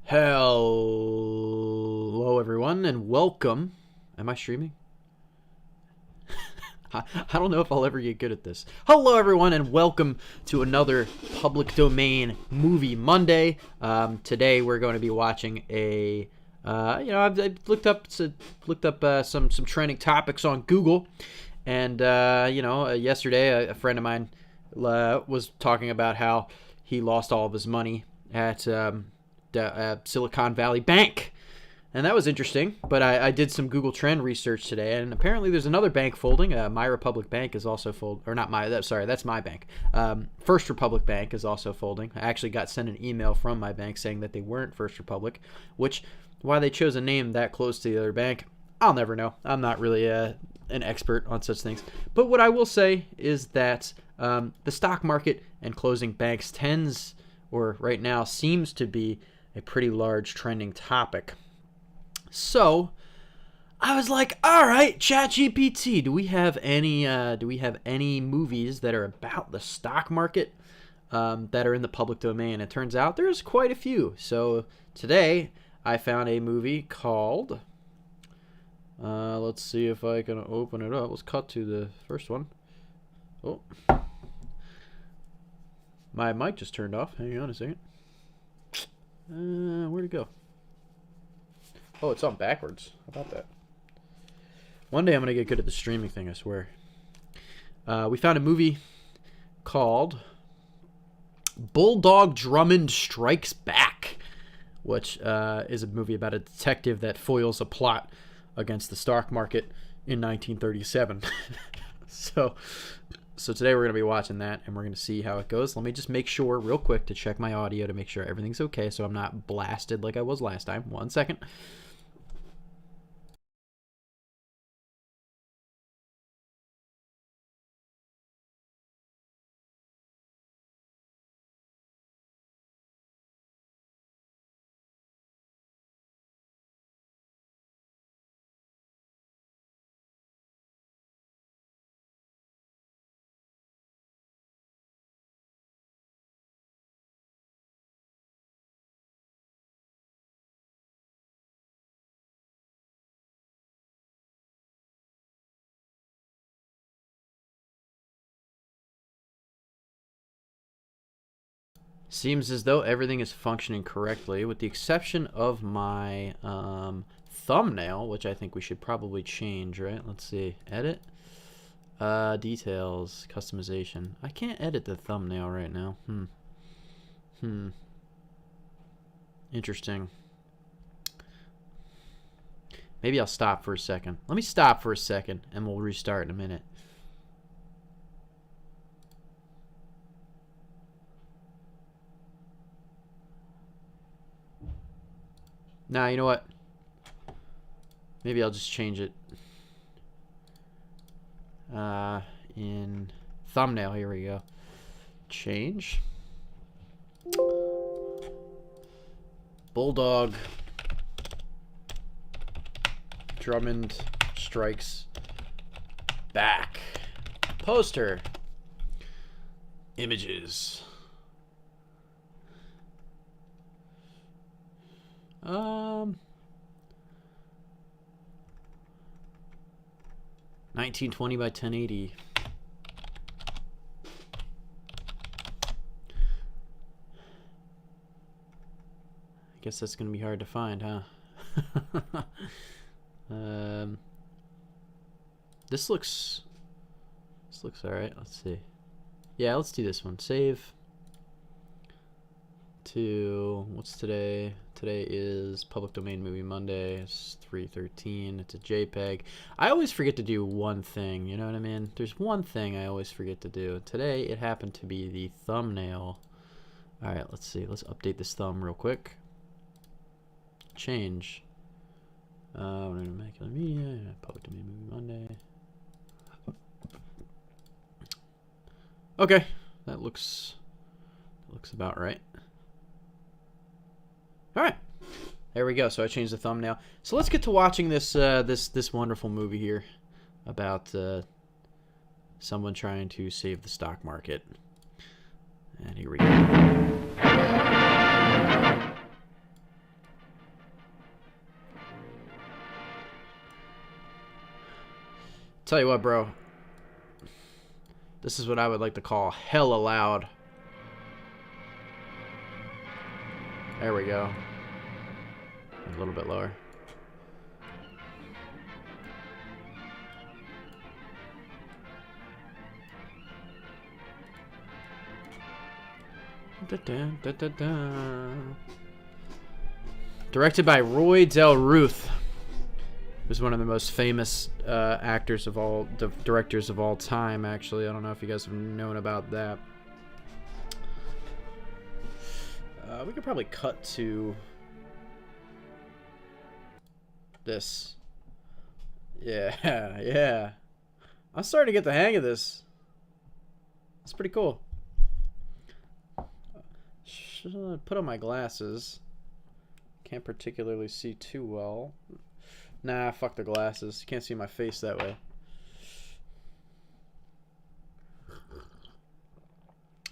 Hello, everyone, and welcome. Am I streaming? I don't know if I'll ever get good at this. Hello, everyone, and welcome to another Public Domain Movie Monday. Today, we're going to be watching a. I've looked up some trending topics on Google, and yesterday a friend of mine was talking about how he lost all of his money at Silicon Valley Bank. And that was interesting, but I did some Google Trend research today, and apparently there's another bank folding. My Republic Bank is also folding, or not my, sorry, that's my bank. First Republic Bank is also folding. I actually got sent an email from my bank saying that they weren't First Republic, which, why they chose a name that close to the other bank, I'll never know. I'm not really an expert on such things. But what I will say is that the stock market and closing banks tends, or right now seems to be, a pretty large trending topic. So I was like, all right, ChatGPT, do we have any movies that are about the stock market that are in the public domain? It turns out there's quite a few. So today I found a movie called let's see if I can open it up. Let's cut to the first one. Oh, my mic just turned off. Hang on a second. Where'd it go? Oh, it's on backwards. How about that? One day I'm going to get good at the streaming thing, I swear. We found a movie called Bulldog Drummond Strikes Back, which is a movie about a detective that foils a plot against the stock market in 1937. So today we're going to be watching that, and we're going to see how it goes. Let me just make sure real quick to check my audio to make sure everything's okay so I'm not blasted like I was last time. 1 second. Seems as though everything is functioning correctly, with the exception of my thumbnail, which I think we should probably change, right? Let's see. Edit. Details. Customization. I can't edit the thumbnail right now. Interesting. Maybe I'll stop for a second. Let me stop for a second, and we'll restart in a minute. Nah, you know what? Maybe I'll just change it. In thumbnail, here we go. Change. Bulldog Drummond Strikes Back. Poster. Images. 1920 by 1080. I guess that's gonna be hard to find, huh? This looks all right. Let's see. Yeah, let's do this one. Save to, what's today? Today is Public Domain Movie Monday. It's 3/13. It's a JPEG. I always forget to do one thing, you know what I mean? There's one thing I always forget to do. Today it happened to be the thumbnail. All right, let's see. Let's update this thumb real quick. Change. Immaculate Media, Public Domain Movie Monday. Okay, that looks about right. All right, there we go. So I changed the thumbnail. So let's get to watching this this wonderful movie here about someone trying to save the stock market. And here we go. Tell you what, bro. This is what I would like to call hella loud. There we go. A little bit lower. Da -da, da -da -da. Directed by Roy Del Ruth, who's one of the most famous actors of all, directors of all time. Actually, I don't know if you guys have known about that. We could probably cut to this. Yeah, yeah. I'm starting to get the hang of this. It's pretty cool. Should I put on my glasses? Can't particularly see too well. Nah, fuck the glasses. You can't see my face that way.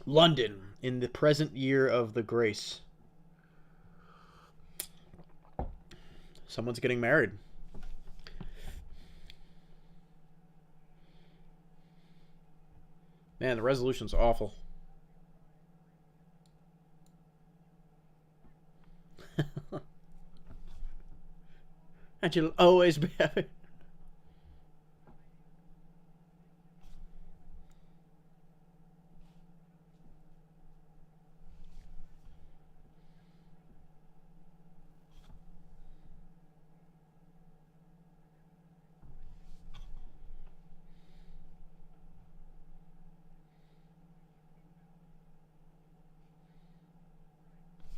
London, in the present year of the grace. Someone's getting married. Man, the resolution's awful. And you'll always be happy.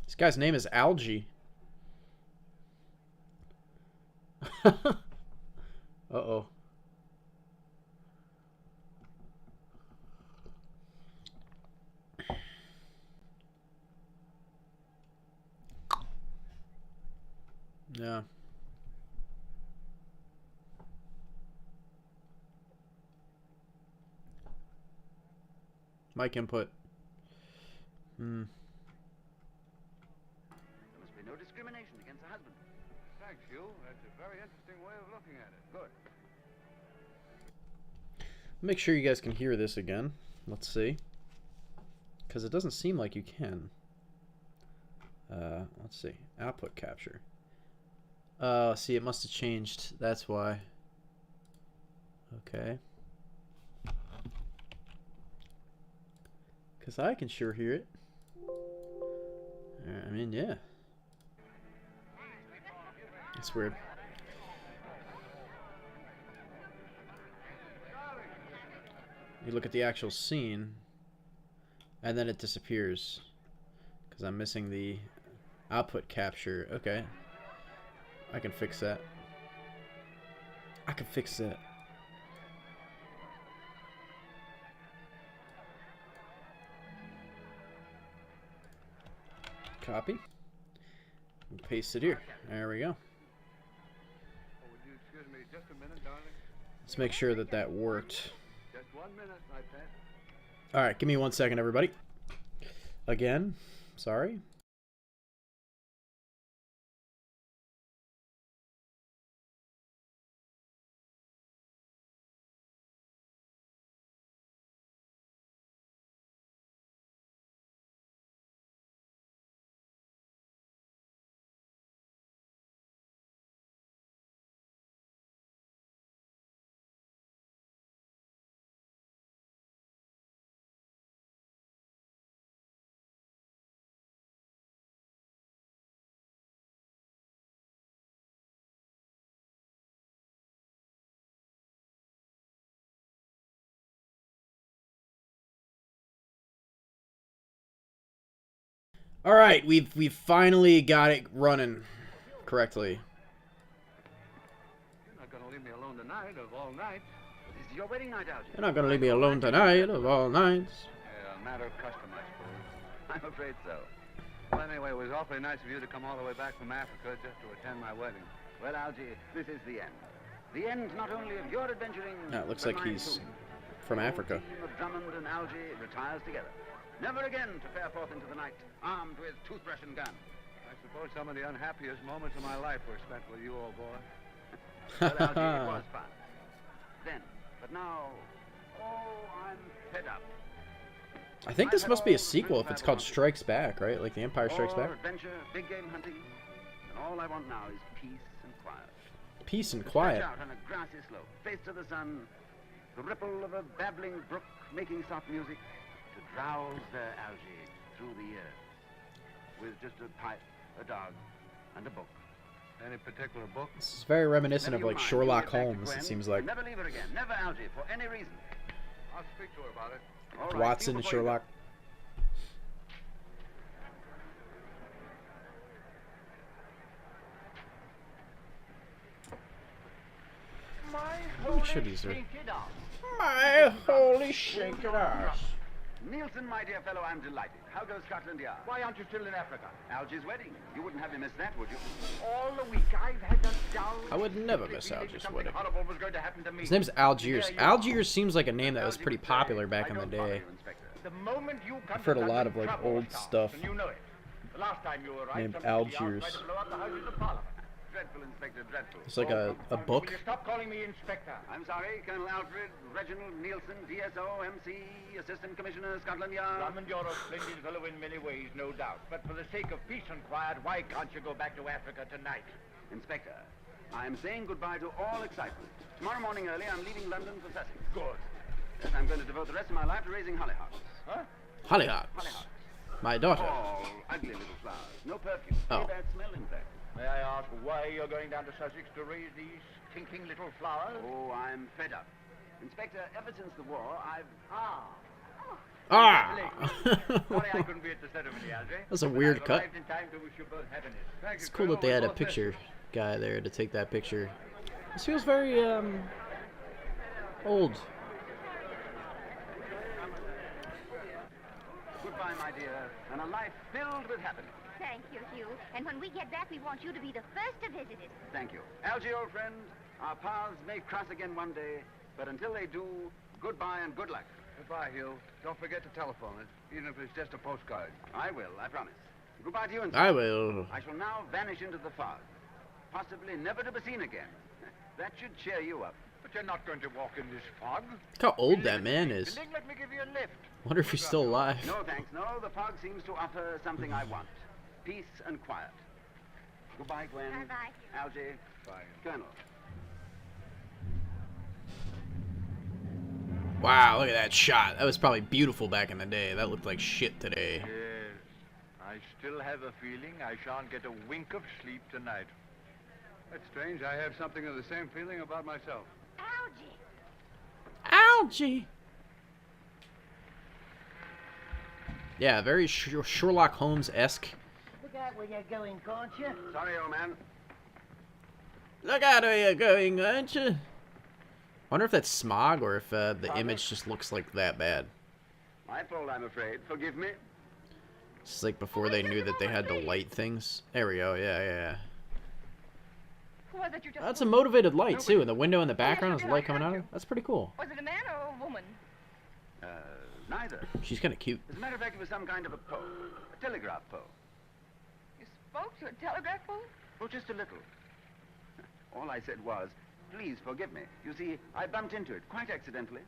This guy's name is Algie. Uh-oh. Yeah. Mic input. Hmm. There must be no discrimination against a husband. Thanks, Hugh. That's a very interesting way of looking at it. Good. Make sure you guys can hear this again. Let's see. Because it doesn't seem like you can. Let's see. Output capture. See, it must have changed. That's why. Okay. Because I can sure hear it. I mean, yeah. It's weird. You look at the actual scene, and then it disappears. Because I'm missing the output capture. Okay. I can fix that. I can fix that. Copy. And paste it here. There we go. Oh, would you excuse me just a minute, darling? Let's make sure that that worked. Just 1 minute, my pet. Alright, give me 1 second, everybody. Again, sorry. All right, we've finally got it running correctly. You're not going to leave me alone tonight of all nights. This is your wedding night, Algie. You're not gonna leave me alone tonight of all nights. A matter of custom, I suppose. I'm afraid so. Well, anyway, it was awfully nice of you to come all the way back from Africa just to attend my wedding. Well, Algie, this is the end. The end not only of your adventuring... Yeah, it looks but like mine he's too. from Africa. The team of Drummond and Algie retires together. Never again to fare forth into the night, armed with toothbrush and gun. I suppose some of the unhappiest moments of my life were spent with you, old boy. Well, Algie, it was fun. Then, But now, I'm fed up. I think this must be a sequel if it's called Strikes Back, right? Like The Empire Strikes Back. Adventure, big game hunting, and all I want now is peace and quiet. Peace and To quiet. stretch out on a grassy slope, face to the sun, the ripple of a babbling brook making soft music, to drowse their algae through the years, with just a pipe, a dog, and a book. Any particular book? This is very reminiscent Never of you like mind, Sherlock you get back to Holmes, Gwen, it seems like. Never leave her again, never algae, for any reason. I'll speak to her about it. All right, Watson see you and before you go. Sherlock. Holy shit, these are... My holy shaking ass. Nielsen, my dear fellow, I'm delighted. How goes Scotland Yard? Why aren't you still in Africa? Algy's wedding. You wouldn't have me miss that, would you? All the week I've had a dull... I would never miss feeling Algy's something wedding. horrible was going to happen to me. His name's Algiers. There you are. Algiers seems like a name that was Algy pretty would say, popular back "I in the don't follow day. you, Inspector." The moment you come I've heard to a lot London, of, like, trouble old starts, stuff And you know it. The last time you arrived, named somebody else Algiers. tried to blow up the Houses of Parliament. Dreadful, Inspector, dreadful. It's like a book. Will you stop calling me Inspector? I'm sorry, Colonel Alfred, Reginald Nielsen, DSO, MC, Assistant Commissioner, Scotland Yard. Drummond, you're a splendid fellow in many ways, no doubt. But for the sake of peace and quiet, why can't you go back to Africa tonight? Inspector, I'm saying goodbye to all excitement. Tomorrow morning early, I'm leaving London for Sussex. Good. Yes, I'm going to devote the rest of my life to raising hollyhocks. Huh? Hollyhocks. Hollyhocks. My daughter. All ugly little flowers. No perfume. Oh. Very bad smell, in fact. May I ask why you're going down to Sussex to raise these tinkling little flowers? Oh, I'm fed up. Inspector, ever since the war, I've... Ah! Sorry I couldn't be at the ceremony, Algy. That's a But weird I've cut. arrived in time to wish you both happiness. Thank It's you, cool that Colonel. they had a We'll both miss picture you. guy there to take that picture. This feels very, old. Goodbye, my dear, and a life filled with happiness. Thank you, Hugh. And when we get back, we want you to be the first to visit us. Thank you. Algy, old friend, our paths may cross again one day, but until they do, goodbye and good luck. Goodbye, Hugh. Don't forget to telephone us, even if it's just a postcard. I will, I promise. Goodbye to you, Inspector. I will. I shall now vanish into the fog, possibly never to be seen again. That should cheer you up. But you're not going to walk in this fog. Look how old that man is. Building, let me give you a lift. Wonder if he's still alive. No, thanks. No, the fog seems to offer something I want. Peace and quiet. Goodbye, Gwen. Bye-bye. Algy. Bye. Colonel. Wow, look at that shot. That was probably beautiful back in the day. That looked like shit today. Yes. I still have a feeling I shan't get a wink of sleep tonight. That's strange. I have something of the same feeling about myself. Algy. Algae! Yeah, very Sherlock Holmes-esque. Look out where you're going, can't you? Sorry, old man. Look out where you're going, aren't you? Wonder if that's smog or if the image just looks like that bad. My fault, I'm afraid. Forgive me. It's like before they knew that they had to light things. There we go, yeah. Who was it you just That's a motivated light, too. And the window in the background has light coming out of it. That's pretty cool. Was it a man or a woman? Neither. She's kind of cute. As a matter of fact, it was some kind of a pole. A telegraph pole. You spoke to a telegraph pole? Oh, just a little. All I said was, please forgive me. You see, I bumped into it, quite accidentally.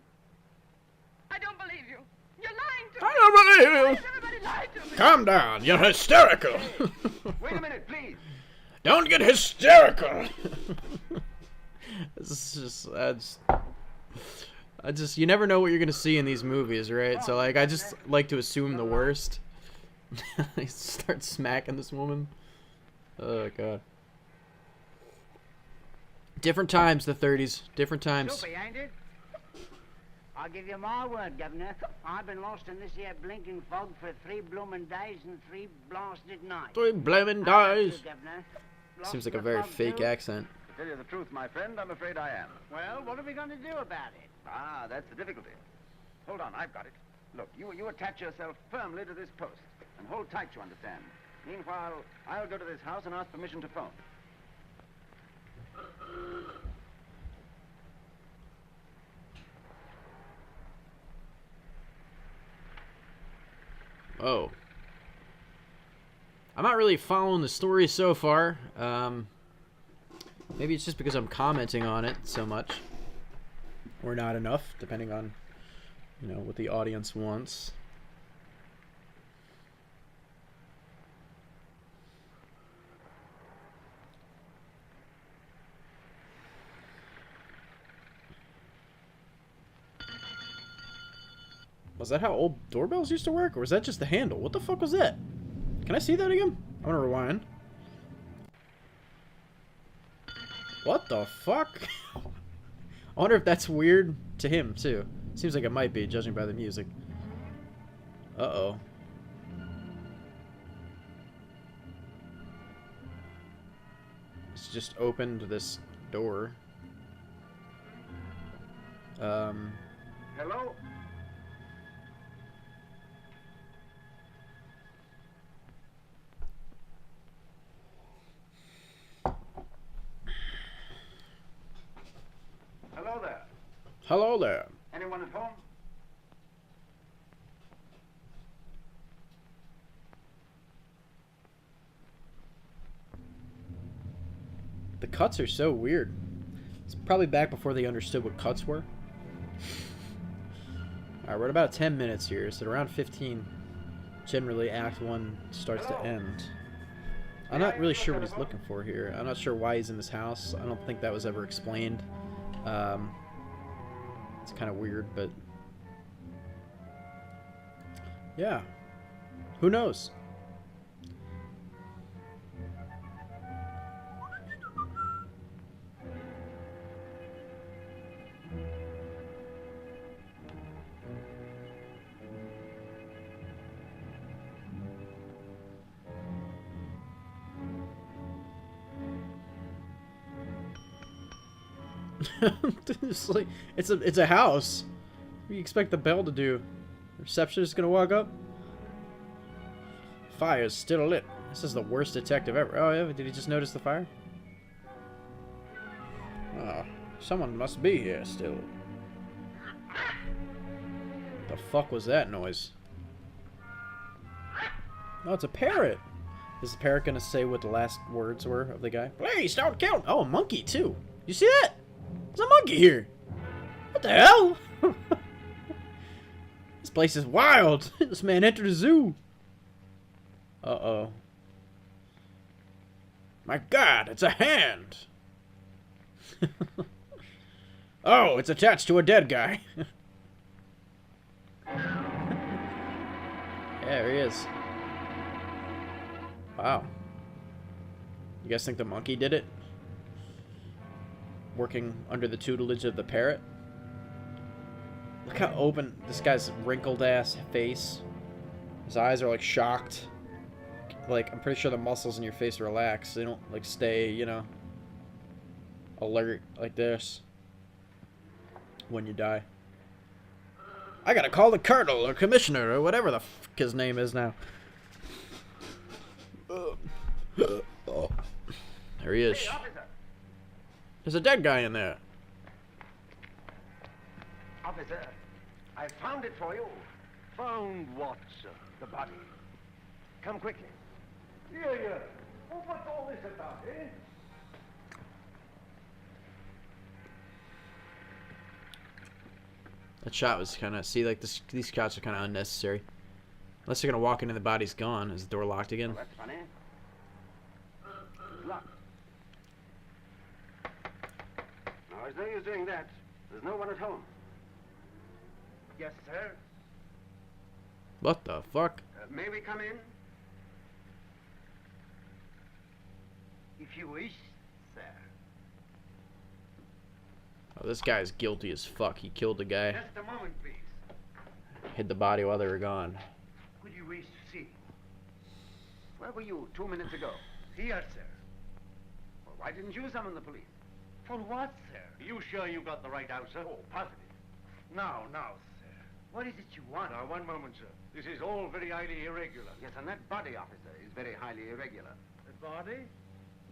I don't believe you. You're lying to me. I don't believe Why you! does everybody lie to me? Calm down, you're hysterical! Wait a minute, please. Don't get hysterical! This is just, I just, you never know what you're gonna see in these movies, right? So, like, I just like to assume the worst. I start smacking this woman. Oh, God. Different times, the 30s. Different times. Soapy, ain't it? I'll give you my word, Governor. I've been lost in this here blinking fog for 3 blooming days and 3 blasted nights. 3 blaming How about you, days. Governor? Lost Seems like in a the very fog, fake too? accent. To tell you the truth, my friend, I'm afraid I am. Well, what are we going to do about it? Ah, that's the difficulty. Hold on, I've got it. Look, you attach yourself firmly to this post, and hold tight, you understand. Meanwhile, I'll go to this house and ask permission to phone. Oh. I'm not really following the story so far. Maybe it's just because I'm commenting on it so much. or not enough, depending on, you know, what the audience wants. Was that how old doorbells used to work, or was that just the handle? What the fuck was that? Can I see that again? I'm gonna rewind. What the fuck? I wonder if that's weird to him, too. Seems like it might be, judging by the music. Uh-oh. It's just opened this door. Hello? Hello there. Hello there. Anyone at home? The cuts are so weird. It's probably back before they understood what cuts were. Alright, we're at about 10 minutes here, so around 15, generally Act 1 starts to end. I'm not really sure what he's looking for here. I'm not sure why he's in this house. I don't think that was ever explained. It's kind of weird, but... yeah. Who knows? It's like it's a house. What do you expect the bell to do? The receptionist gonna walk up? Fire's still lit. This is the worst detective ever. Oh yeah, did he just notice the fire? Oh, someone must be here still. The fuck was that noise? Oh, it's a parrot. Is the parrot gonna say what the last words were of the guy? Please don't kill him. Oh, a monkey too. You see that? There's a monkey here. What the hell? This place is wild. This man entered a zoo. Uh-oh. My God, it's a hand. Oh, it's attached to a dead guy. There he is. Wow. You guys think the monkey did it? Working under the tutelage of the parrot? Look how open this guy's wrinkled ass face. His eyes are like shocked. Like, I'm pretty sure the muscles in your face relax. They don't like stay, you know, alert like this when you die. I gotta call the colonel or commissioner or whatever the fuck his name is now. Oh. There he is. Hey, officer. There's a dead guy in there. Officer, I found it for you. Found what, sir? The body. Come quickly. Yeah. Oh, what's all this about, eh? That shot was kind of... see, like, these shots are kind of unnecessary. Unless they're going to walk in and the body's gone. Is the door locked again? Oh, that's funny. It's locked. Now, there's no use doing that. There's no one at home. Yes, sir. What the fuck? May we come in? If you wish, sir. Oh, this guy's guilty as fuck. He killed the guy. Just a moment, please. Hid the body while they were gone. Could you wish to see? Where were you 2 minutes ago? Here, sir. Well, why didn't you summon the police? For what, sir? You sure you got the right house, sir? Oh, positive. Now, sir. What is it you want? Now, one moment, sir. This is all very highly irregular. Yes, and that body, officer, is very highly irregular. The body?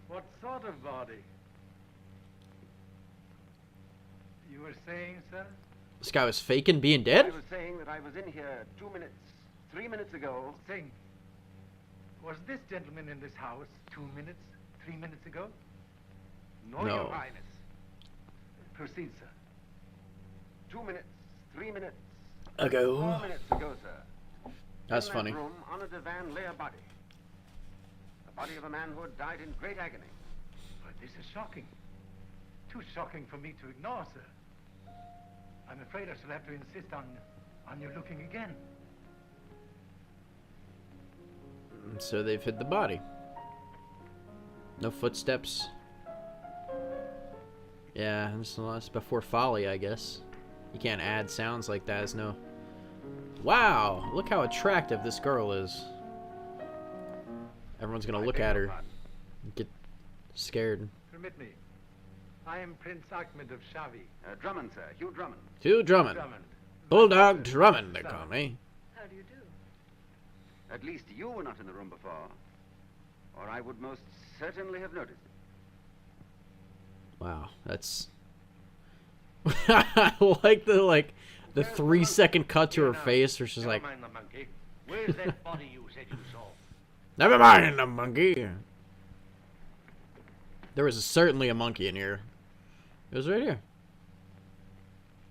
What sort of body? You were saying, sir? This guy was faking being I dead? was saying that I was in here 2 minutes, 3 minutes ago. Sing. Was this gentleman in this house 2 minutes, 3 minutes ago? No. Your Highness. Proceed, sir. 2 minutes, 3 minutes, Ago. 4 minutes ago, sir. That's in funny. That room, on a divan, lay a body. The body of a man who had died in great agony. But this is shocking. Too shocking for me to ignore, sir. I'm afraid I shall have to insist on you looking again. So they've hid the body. No footsteps. Yeah, that's before Folly, I guess. You can't add sounds like that. There's no... Wow! Look how attractive this girl is. Everyone's gonna look at her and get scared. Permit me. I am Prince Ahmed of Shavi. Drummond, sir. Hugh Drummond. Hugh Drummond. Drummond. Bulldog Drummond, they call me. How do you do? At least you were not in the room before, or I would most certainly have noticed it. Wow, that's... I like the 3-second cut to her face where she's like, Never mind the monkey. Where's that body you said you saw? never mind the monkey. There was certainly a monkey in here. It was right here.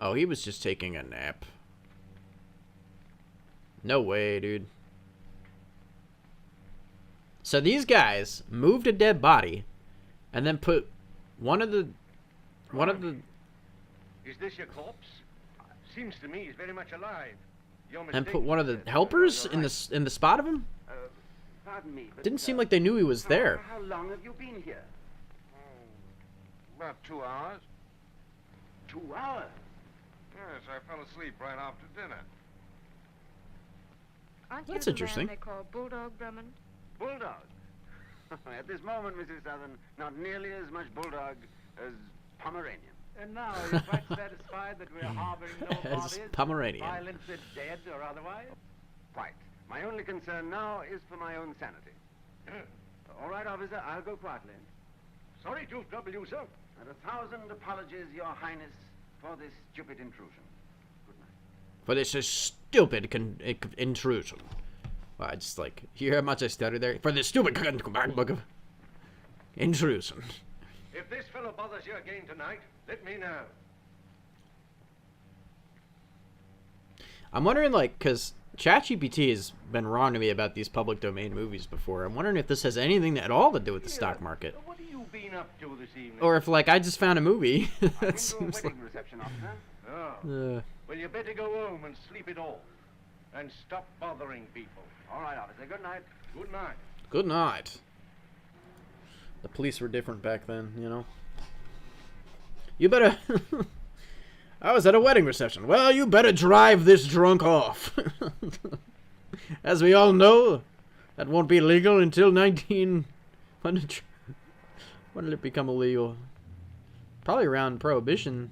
Oh, he was just taking a nap. No way, dude. So these guys moved a dead body and then put one of the Is this your corpse? Seems to me he's very much alive. You're and mistaken. put one of the helpers in the spot of him? Pardon me, but... Didn't seem like they knew he was there. How long have you been here? About 2 hours. 2 hours? Yes, I fell asleep right after dinner. Aren't That's you interesting. the man they call Bulldog Drummond? Bulldog. At this moment, Mrs. Southern, not nearly as much bulldog as Pomeranian. And now you're quite satisfied that we're harboring no As bodies? Pomeranian. Violently dead or otherwise? Quite. My only concern now is for my own sanity. All right, officer, I'll go quietly. Sorry to trouble you, sir. And 1,000 apologies, Your Highness, for this stupid intrusion. Good night. For this stupid intrusion. Well, I just like, you hear how much I stuttered there? For this stupid intrusion. If this fellow bothers you again tonight, let me know. I'm wondering, like, because ChatGPT has been wrong to me about these public domain movies before. I'm wondering if this has anything at all to do with the stock market. What have you been up to this evening? Or if, like, I just found a movie. I've been that to a seems like... wedding reception, officer. Oh. Well, you better go home and sleep it off. And stop bothering people. All right, officer. Good night. Good night. Good night. The police were different back then, you know. You better... I was at a wedding reception. Well, you better drive this drunk off. As we all know, that won't be legal until 19... When did it become illegal? Probably around Prohibition.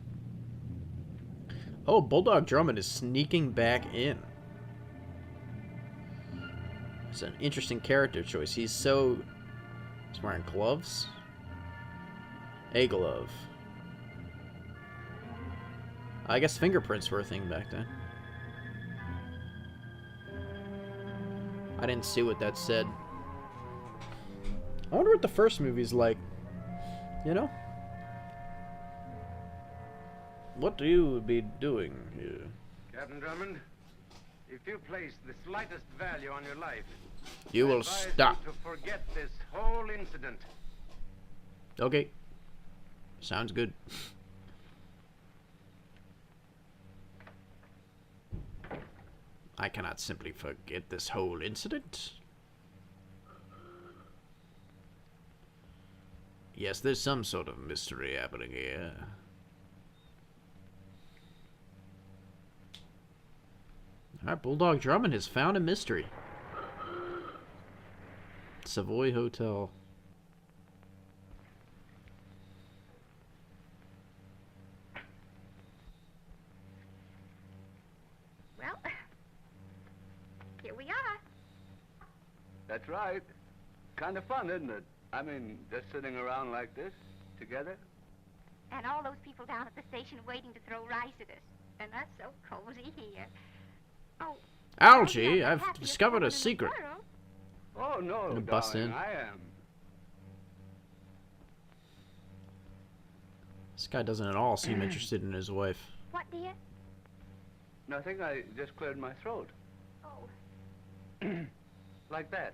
Oh, Bulldog Drummond is sneaking back in. It's an interesting character choice. He's wearing gloves. A glove. I guess fingerprints were a thing back then. I didn't see what that said. I wonder what the first movie's like. You know? What do you be doing here? Captain Drummond, if you place the slightest value on your life, You I will advise stop. you to forget this whole incident. Okay. Sounds good. I cannot simply forget this whole incident. Yes, there's some sort of mystery happening here. Alright, Bulldog Drummond has found a mystery. Savoy Hotel. Well, here we are. That's right. Kind of fun, isn't it? I mean, just sitting around like this, together. And all those people down at the station waiting to throw rice at us. And that's so cozy here. Oh, Algie, I'm I've the happiest discovered woman a in the secret. world. Oh, no, Gonna bust darling, in. I am. This guy doesn't at all seem interested in his wife. What, dear? Nothing. I just cleared my throat. Oh, Like that.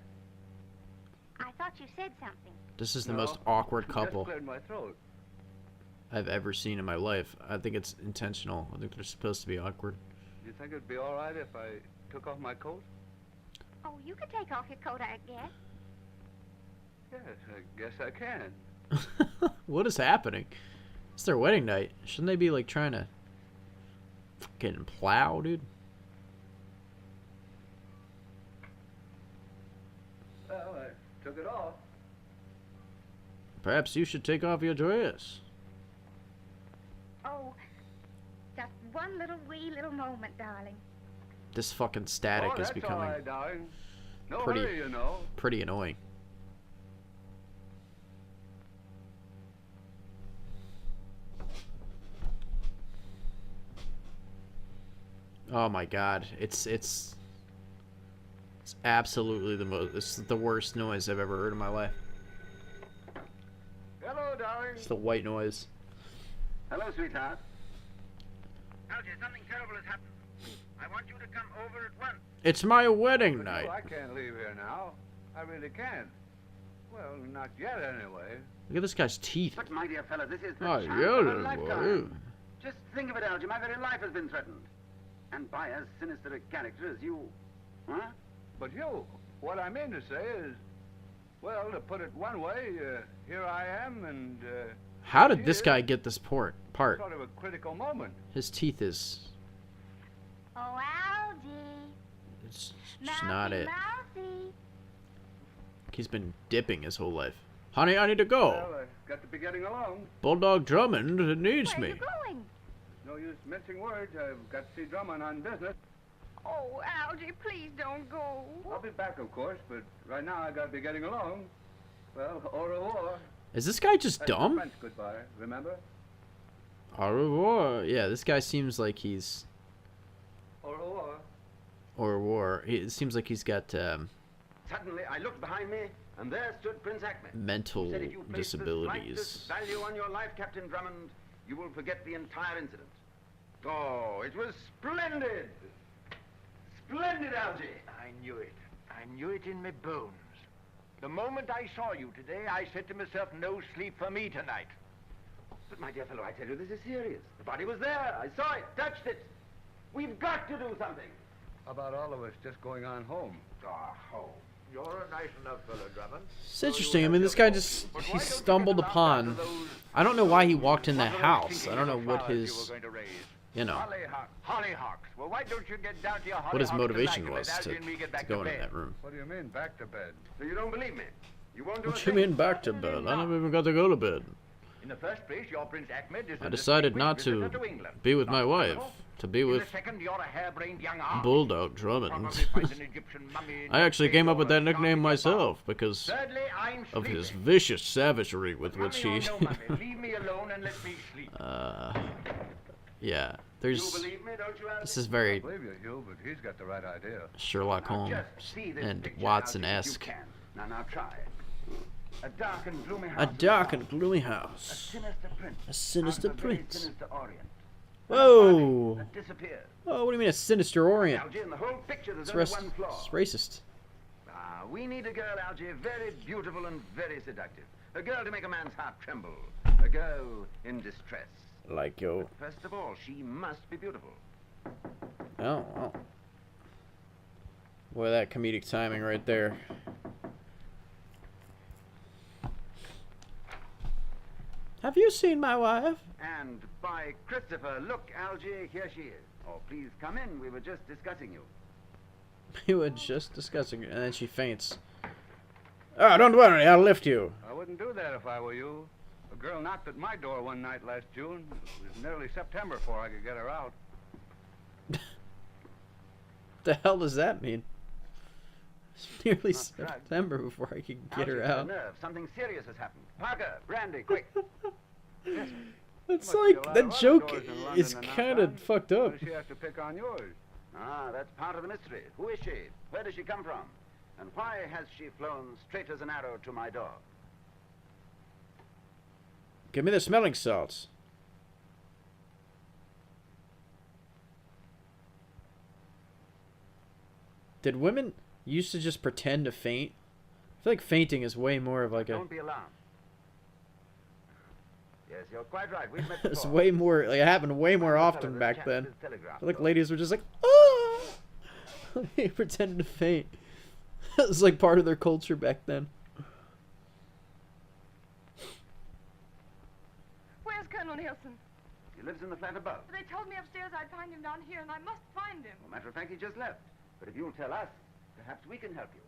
I thought you said something. This is the No, most awkward couple Just cleared my throat. I've ever seen in my life. I think it's intentional. I think they're supposed to be awkward. You think it'd be all right if I took off my coat? Oh, you could take off your coat, I guess. Yes, I guess I can. What is happening? It's their wedding night. Shouldn't they be like trying to fucking plow, dude? Well, I took it off. Perhaps you should take off your dress. Oh, just one little wee little moment, darling. This fucking static oh, is that's becoming all right, darling. No pretty- hurry, you know. pretty annoying. Oh my god, it's absolutely it's the worst noise I've ever heard in my life. Hello, darling. It's the white noise. Hello, sweetheart. Algy, something terrible has happened. I want you to come over at once. It's my wedding But night. no, I can't leave here now. I really can't. Well, not yet, anyway. Look at this guy's teeth. But, my dear fellow, this is the Oh, chance yeah, of a little lifetime. boy. Just think of it, Algy. My very life has been threatened. And by as sinister a character as you. Huh? But you, what I mean to say is, well, to put it one way, here I am, and How did this here, guy get this part? sort of a critical moment. His teeth is. Oh, Algy. It's just not it. Mousy. He's been dipping his whole life. Honey, I need to go. Well, I've got to be getting along. Bulldog Drummond needs Where are me. you going? No use mincing words. I've got to see Drummond on business. Oh, Algy, please don't go. I'll be back, of course, but right now I got to be getting along. Well, au revoir. Is this guy just That's dumb? French goodbye, remember? Au revoir. Yeah, this guy seems like he's. Au revoir. Or war. It seems like he's got Suddenly, I looked behind me, and there stood Prince Ahmed. mental He said, if you place the disabilities. slightest value on your life, Captain Drummond, you will forget the entire incident. Oh, it was splendid! Splendid, Algy! I knew it. I knew it in my bones. The moment I saw you today, I said to myself, no sleep for me tonight. But, my dear fellow, I tell you, this is serious. The body was there. I saw it, touched it. We've got to do something. How about all of us just going on home? Ah, home. You're a nice enough fellow, Drummond. It's interesting. I mean, this guy just he stumbled upon. I don't know why he walked in that house. I don't know what his, you know, Hollyhocks. Well, why don't you get down to your what his hollyhocks motivation tonight, was and to Algy and me get back go to into bed? that room. What do you mean, back to bed? So you don't believe me? You won't do What a you thing? mean back to bed? I never even got to go to bed. In the first place, your Prince Ahmed is I decided not to be with my wife, to be with In the second, you're a harebrained young army. Bulldog Drummond. Probably find an Egyptian mummy in I your actually cave came up or with a that shark nickname in your myself because Thirdly, I'm of his sleeping. vicious savagery with which Mummy he. or no mummy, leave me alone and let me sleep. Yeah, You there's. believe me, don't you, Algy? This is I very believe you, Hugh, but he's got the right idea. Sherlock Now, Holmes just see this and picture, Algy, if you Watson-esque. can. Now try. A dark and gloomy house. A in dark the and gloomy A house. sinister prince. A sinister out of a very prince. Sinister Orient. Whoa! That disappears. Oh, what do you mean a sinister Orient? Algy, in the whole picture, there's It's, only one flaw. it's racist. Ah, we need a girl, Algy, very beautiful and very seductive. A girl to make a man's heart tremble. A girl in distress. Like yo. First of all, she must be beautiful. Oh, wow. Boy, that comedic timing right there. Have you seen my wife? And by Christopher, look, Algy, here she is. Oh, please come in. We were just discussing you. We were just discussing it, and then she faints. Oh, don't worry, I'll lift you. I wouldn't do that if I were you. A girl knocked at my door one night last June. It was nearly September before I could get her out. The hell does that mean? It's nearly Not drugs. September before I can get Algy, her get a out. nerve. Something serious has happened. Parker, brandy, quick. Yes, It's Must be a like lot the of other joke doors in London is than not kind of done. fucked Why up. does she have to pick on yours? Ah, that's part of the mystery. Who is she? Where does she come from? And why has she flown straight as an arrow to my door? Give me the smelling salts. Did women used to just pretend to faint? I feel like fainting is way more of like a... Don't be alarmed. Yes, you're quite right. We've met It's before. way more... Like, it happened way more I'm the often fellow that back chapped then. his telegraph I feel like pole. ladies were just like, oh! They pretended to faint. It was like part of their culture back then. Where's Colonel Nielsen? He lives in the flat above. They told me upstairs I'd find him down here, and I must find him. Well, matter of fact, he just left. But if you'll tell us, perhaps we can help you.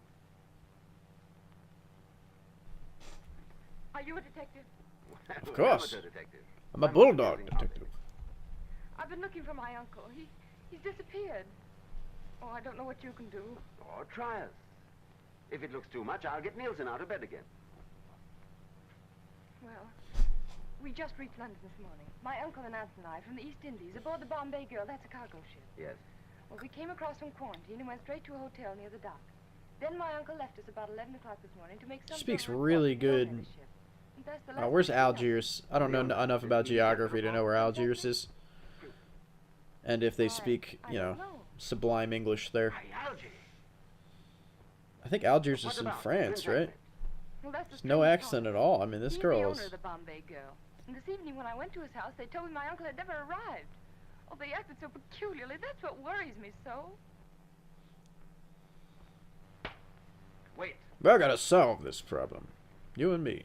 Are you a detective? Of course. I'm a detective. I'm a I'm bulldog using detective. I've been looking for my uncle. He's disappeared. Oh, I don't know what you can do. Or try us. If it looks too much, I'll get Nielsen out of bed again. Well, we just reached London this morning. My uncle and aunt and I from the East Indies aboard the Bombay Girl. That's a cargo ship. Yes. Well, we came across from quarantine and went straight to a hotel near the dock. Then my uncle left us about 11 o'clock this morning to make some Speaks sort of really report good. on the ship. And that's the Oh, last where's thing we know. Algiers? I don't know enough about geography to know where Algiers is. And if they speak, I you don't know, sublime English there. Hey, Algie. I think Algiers What is in about France, Prince right? Ahmed? Well, that's the There's no strange accent part. at all. I mean, this He's girl the is... owner of the Bombay Girl. And this evening when I went to his house, they told me my uncle had never arrived. Oh, they acted so peculiarly. That's what worries me so. Wait. We're gonna solve this problem. You and me.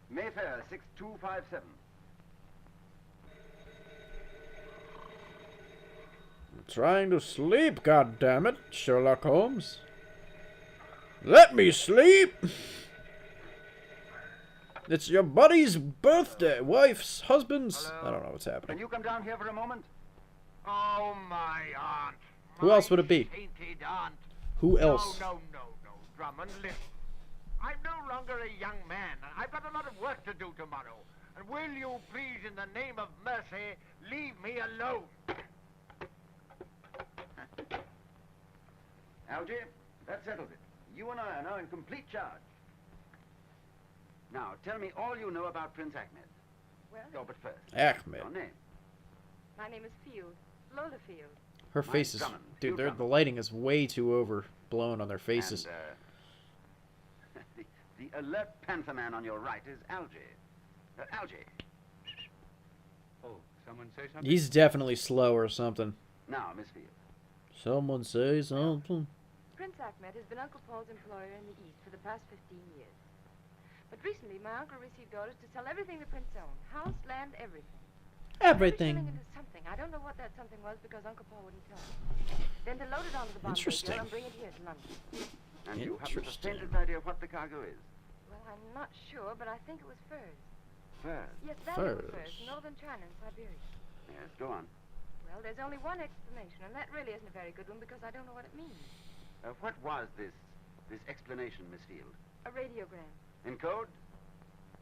Mayfair 6257. I'm trying to sleep, goddammit, Sherlock Holmes. Let me sleep! It's your buddy's birthday, wife's, husband's... I don't know what's Can happening. you come down here for a moment? Oh, my aunt. Who else would it be? My sainted aunt. Who else? No, Drummond, listen. I'm no longer a young man. I've got a lot of work to do tomorrow. And will you please, in the name of mercy, leave me alone? Algie, that settles it. You and I are now in complete charge. Now, tell me all you know about Prince Ahmed. Well, Oh, but first, Ahmed. your name. my name is Field. Lola Field. Her Mine's face is... Drummond. Dude, You the Drummond. lighting is way too overblown on their faces. And, the alert panther man on your right is Algie. Algie. Oh, someone say something? He's definitely slow or something. Now, Miss Field. Someone say something. Prince Ahmed has been Uncle Paul's employer in the East for the past 15 years. But recently, my uncle received orders to sell everything the prince owned. House, land, everything. Everything. Into something. I don't know what that something was because Uncle Paul wouldn't tell me. Then to load it onto the Bombay Interesting. Girl and bring it here to London. And you haven't the Interesting. faintest idea what the cargo is? Well, I'm not sure, but I think it was furs. Furs. Yes, valuable Furs. furs. Northern China and Siberia. Yes, go on. Well, there's only one explanation, and that really isn't a very good one because I don't know what it means. What was this explanation, Miss Field? A radiogram. In code?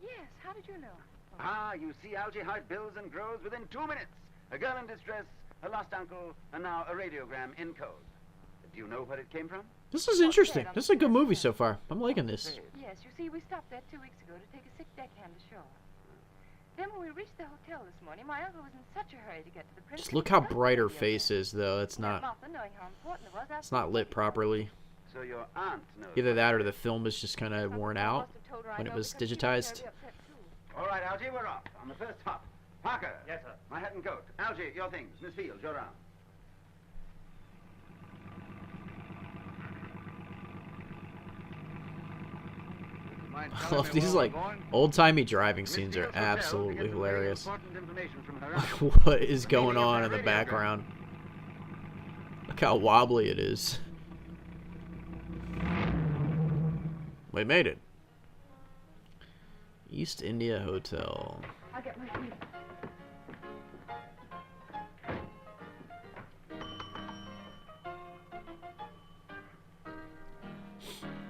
Yes, how did you know? Ah, you see, Algie, how it builds and grows within 2 minutes. A girl in distress, a lost uncle, and now a radiogram in code. Do you know where it came from? This is interesting. This is a good movie so far. I'm liking this. Yes, you see, we stopped there 2 weeks ago to take a sick deckhand ashore. Then when we reached the hotel this morning, my uncle was in such a hurry to get to the prince. Just look how bright her face is, though. It's not... Martha, knowing how important it was, It's not lit properly. So your aunt knows. Either that or the film is just kind of Uncle worn Paul out must have told her I when it know was because she digitized. very upset, too. All right, Algie, we're off. On the first hop. Parker. Yes, sir. My hat and coat. Algie, your things. Miss Fields, you're on. Mind I telling love me these, where like, we're going? old-timey driving Miss scenes are Fields' hotel to absolutely get some very hilarious. important information from her Like, aunt. what is going on in the background? Look how wobbly it is. We made it. East India Hotel. I'll get my keys.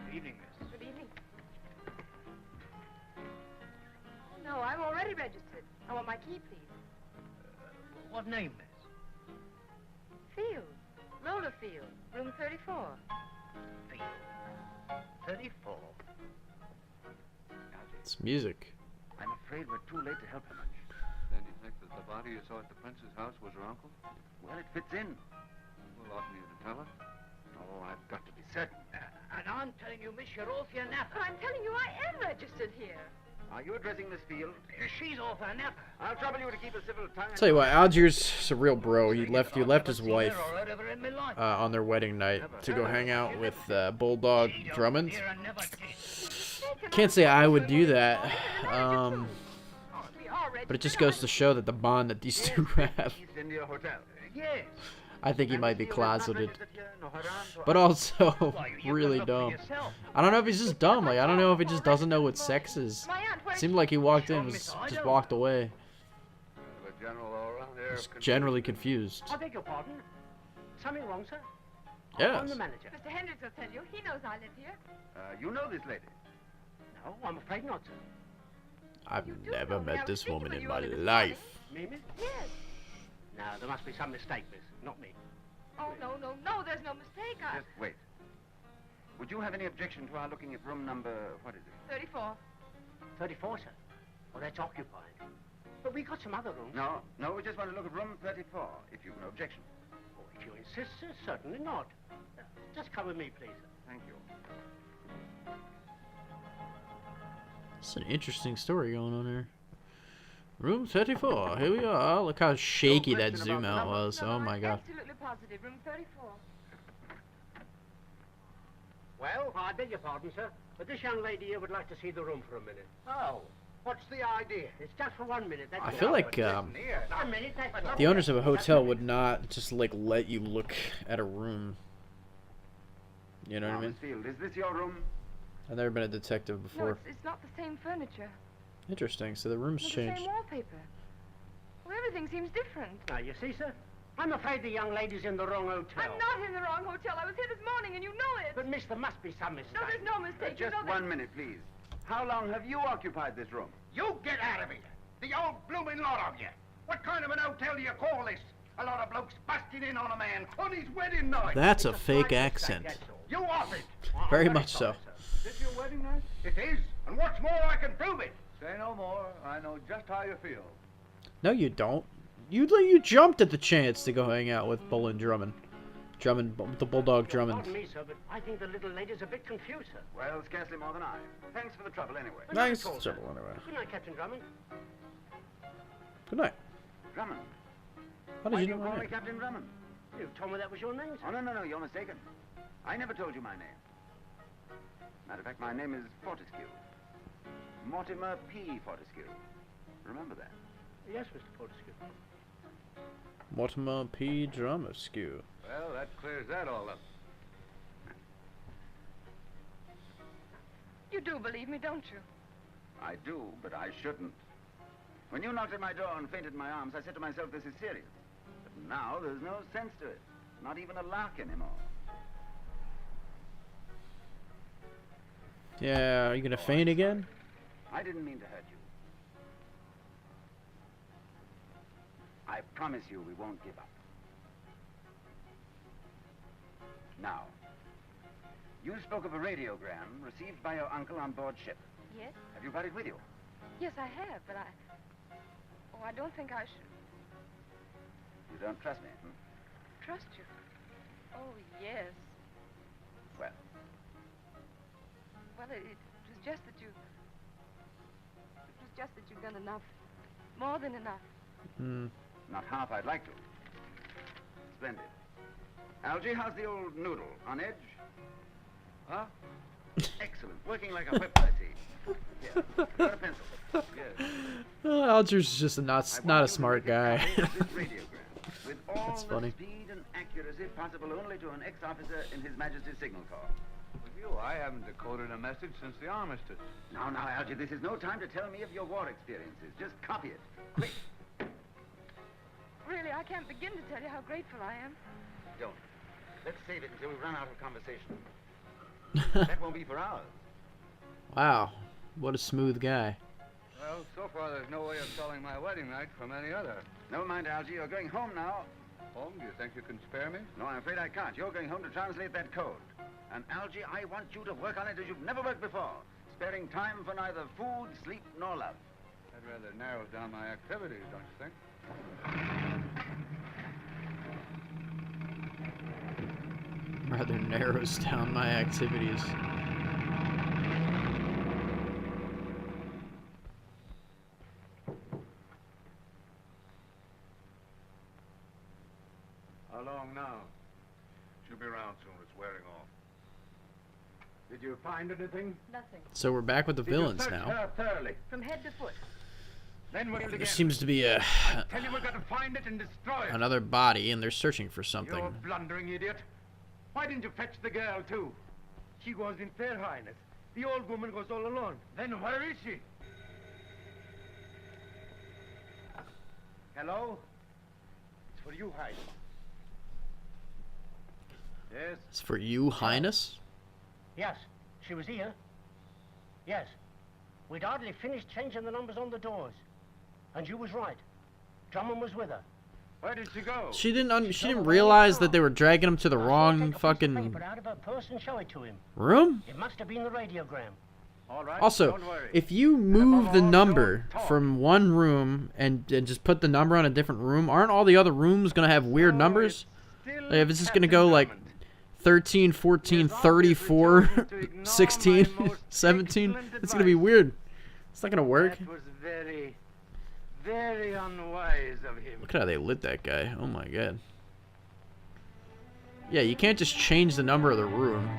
Good evening, miss. Good evening. Oh, no, I'm already registered. I want my key, please. What name, miss? Field. Lola Field. Room 34. Field. 34. It's music. I'm afraid we're too late to help her much. Then you think that the body you saw at the prince's house was her uncle? Well, it fits in. Well, oughtn't you to tell her? Oh, I've got to be certain. And I'm telling you, miss, you're off your napper. But I'm telling you, I am registered here. Are you addressing Miss Field? She's off her napper. I'll trouble you to keep a civil tongue. Tell you what, Algier's a real bro. He left his wife Or heard of her in my life. on their wedding night to go hang out with Bulldog Drummond. Here I never did. Can't say I would do that, We are registered. but it just goes to show that the bond that these two have. East India Hotel. Yes. I think he might be Miss Field is not closeted, registered here, no Haran, no- but also Why, you can really look for dumb. yourself. I don't know if he's just dumb. Like I don't know if he just doesn't know what sex is. My aunt, where is Seemed she? like he walked in, was just walked away. The general all around there. Just generally confused. I beg your pardon. Something wrong, sir? I'm Yes. the manager. Mr. Hendricks will tell you. He knows I live here. You know this lady? No, I'm afraid not, sir. I've You do never know me. I met was this speaking woman with in you my only this life. Me, miss? Yes. No, there must be some mistake, miss. Not me. Oh, no, there's no mistake. Just wait. Would you have any objection to our looking at room number, what is it? 34. 34, sir. Well, that's occupied. But we got some other rooms. No, we just want to look at room 34, if you've no objection. Oh, if you insist, sir, certainly not. Just come with me, please, sir. Thank you. It's an interesting story going on here. Room 34. Here we are. Look how shaky that question zoom about the out number. was. No, Oh my I'm god. absolutely positive. Room 34. Well, I beg your pardon, sir, but this young lady here would like to see the room for a minute. Oh, what's the idea? It's just for 1 minute. That's I all. feel like Here, now, 1 minute, that's all. the owners of a hotel would not just like let you look at a room. You know what I Now, mean? Miss Field, is this your room? I've never been a detective No, before. it's not the same furniture. Interesting. So the room's Not the changed. same wallpaper. Well, everything seems different. Now, you see, sir, I'm afraid the young lady's in the wrong hotel. I'm not in the wrong hotel. I was here this morning, and you know it. But, miss, there must be some mistake. No, there's no mistake. You Just know that. 1 minute, please. How long have you occupied this room? You get out of here. The old blooming lot of you. What kind of an hotel do you call this? A lot of blokes busting in on a man on his wedding night. That's a It's fake slight accent. mistake, that's all. You off it. Well, I'm Very much sorry, so. sir. Is this your wedding night? It is. And what's more, I can prove it. Say no more. I know just how you feel. No, you don't. You jumped at the chance to go hang out with Bullen Drummond. The Bulldog Drummond. Pardon me, sir, but I think the little lady's a bit confused, sir. Well, scarcely more than I. Thanks for the trouble, anyway. Nice Call, trouble sir. anyway. Good night, Captain Drummond. Good night. Drummond. How Why did do you you know call my me name? Captain Drummond? You told me that was your name, sir. Oh, no, you're mistaken. I never told you my name. Matter of fact, my name is Fortescue. Mortimer P. Fortescue. Remember that? Yes, Mr. Fortescue. Mortimer P. Drummond. Well, that clears that all up. You do believe me, don't you? I do, but I shouldn't. When you knocked at my door and fainted in my arms, I said to myself, this is serious. But now there's no sense to it. Not even a lark anymore. Yeah, are you gonna faint again? I didn't mean to hurt you. I promise you we won't give up. Now, you spoke of a radiogram received by your uncle on board ship. Yes? Have you got it with you? Yes, I have, but I don't think I should You don't trust me, hmm? trust you. Oh, yes. Well, Well, it was just that you... It was just that you've done enough. More than enough. Hmm. not half I'd like to. Splendid. Algy, how's the old noodle? On edge? Huh? Excellent. Working like a whip, I see. Here, got a pencil. Yes. Alger's just not I a want you to smart make a guy. copy of this radiogram, with all That's the funny. speed and accuracy possible only to an ex-officer in His Majesty's Signal Corps. With you, I haven't decoded a message since the armistice. Now, Algy, this is no time to tell me of your war experiences. Just copy it. Quick. Really, I can't begin to tell you how grateful I am. Don't. Let's save it until we run out of conversation. That won't be for hours. Wow, what a smooth guy. Well, so far there's no way of telling my wedding night from any other. Never mind, Algy. You're going home now. Home, do you think you can spare me? No, I'm afraid I can't. You're going home to translate that code. And, Algy, I want you to work on it as you've never worked before, sparing time for neither food, sleep, nor love. That rather narrows down my activities, don't you think? Rather narrows down my activities. How long now? She'll be around soon. It's wearing off. Did you find anything? Nothing. So we're back with the Did you villains search now. her thoroughly? From head to foot. Then we'll There again. seems to be I tell you, we've got to find it and destroy it. another body, and they're searching for You something. blundering idiot. Why didn't you fetch the girl, too? She goes in Fair Highness. The old woman goes all alone. Then where is she? Hello? It's for you, Highness. Yes? It's for you, Highness? Yes, she was here. Yes. We'd hardly finished changing the numbers on the doors. And you was right. Drummond was with her. Where did she go? She didn't realize that they were dragging him to the wrong Take a piece of fucking paper out of her purse and show it to him. room? It must have been the radiogram. All right, Also, don't worry. if you move the all, number don't talk. from one room and just put the number on a different room, aren't all the other rooms going to have weird Oh, numbers? it's still Like, if it's just going to Captain go like Drummond. 13, 14, He is obviously 34, choosing to ignore 16, my most 17, excellent it's going to be advice. weird. It's not going to work. That was very, very unwise of him. Look at how they lit that guy. Oh my god. Yeah, you can't just change the number of the room.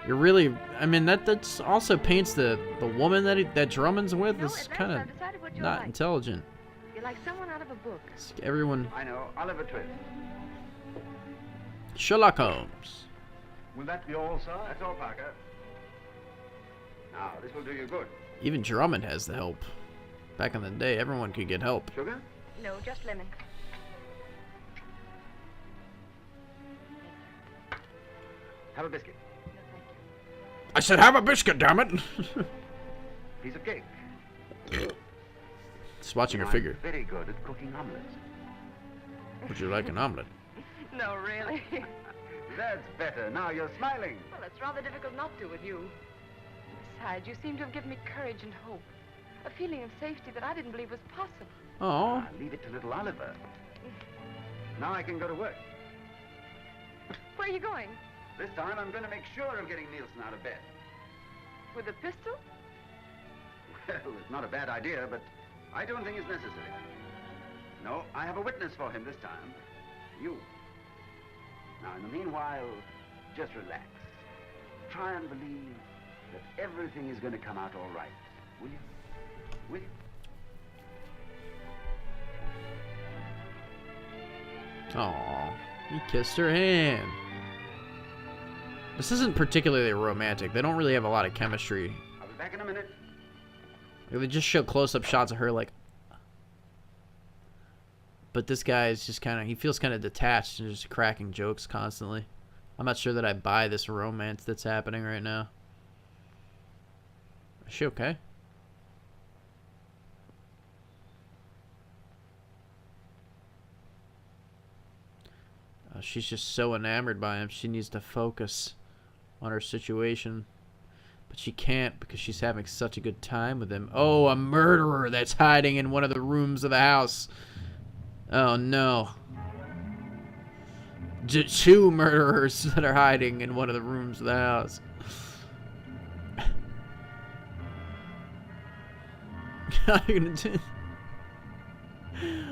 You're really, I mean, that's also paints the woman that Drummond's with You know, as at kind last of I've decided what you're not like. intelligent. You're like someone out of a book. Everyone, I know, Oliver Twist. Sherlock Holmes. Will that be all, sir? That's all, Parker. Now, this will do you good. Even Drummond has the help. Back in the day, everyone could get help. Sugar? No, just lemon. Have a biscuit. No, thank you. I said, have a biscuit, damn it! Piece of cake. Just watching her I'm figure. very good at cooking omelets. Would you like an omelet? No, really. That's better. Now you're smiling. Well, it's rather difficult not to with you. Besides, you seem to have given me courage and hope. A feeling of safety that I didn't believe was possible. Oh, Leave it to little Oliver. Now I can go to work. Where are you going? This time I'm going to make sure of getting Nielsen out of bed. With a pistol? Well, it's not a bad idea, but I don't think it's necessary. No, I have a witness for him this time. You. Now, in the meanwhile, just relax. Try and believe that everything is going to come out all right. Will you? Will you? aw, he kissed her hand. This isn't particularly romantic. They don't really have a lot of chemistry. I'll be back in a minute. They just show close-up shots of her, like. But this guy is just kind of, he feels kind of detached and just cracking jokes constantly. I'm not sure that I buy this romance that's happening right now. Is she okay? She's just so enamored by him, she needs to focus on her situation. But she can't because she's having such a good time with him. Oh, a murderer that's hiding in one of the rooms of the house. Oh, no. Two murderers that are hiding in one of the rooms of the house.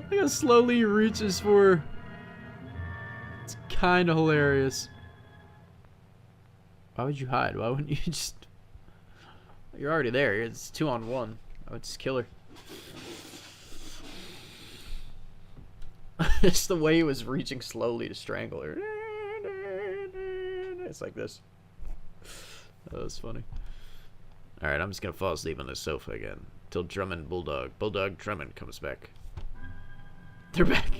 Look how slowly he reaches for her. It's kind of hilarious. Why would you hide? Why wouldn't you just... You're already there. It's 2-on-1. I would just kill her. It's the way he was reaching slowly to strangle her. It's like this. That was funny. Alright, I'm just gonna fall asleep on the sofa again. Till Drummond Bulldog Drummond comes back. They're back.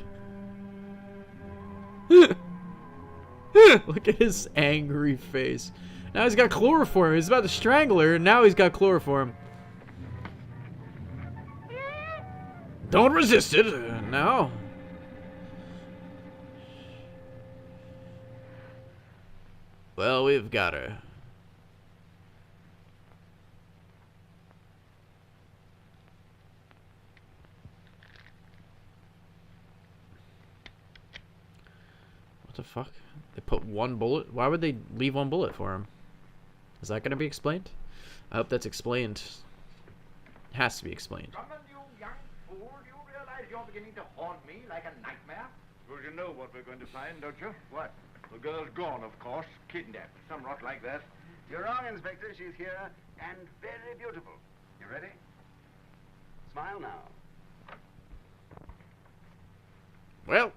Look at his angry face. Now he's got chloroform. He's about to strangle her, and now he's got chloroform. Don't resist it. No. Well, we've got her. What the fuck? They put one bullet? Why would they leave one bullet for him? Is that going to be explained? I hope that's explained. It has to be explained. Drummond, you young fool, do you realize you're beginning to haunt me like a nightmare? Well, you know what we're going to find, don't you? What? The girl's gone, of course. Kidnapped. Some rot like that. You're wrong, Inspector. She's here and very beautiful. You ready? Smile now. Well.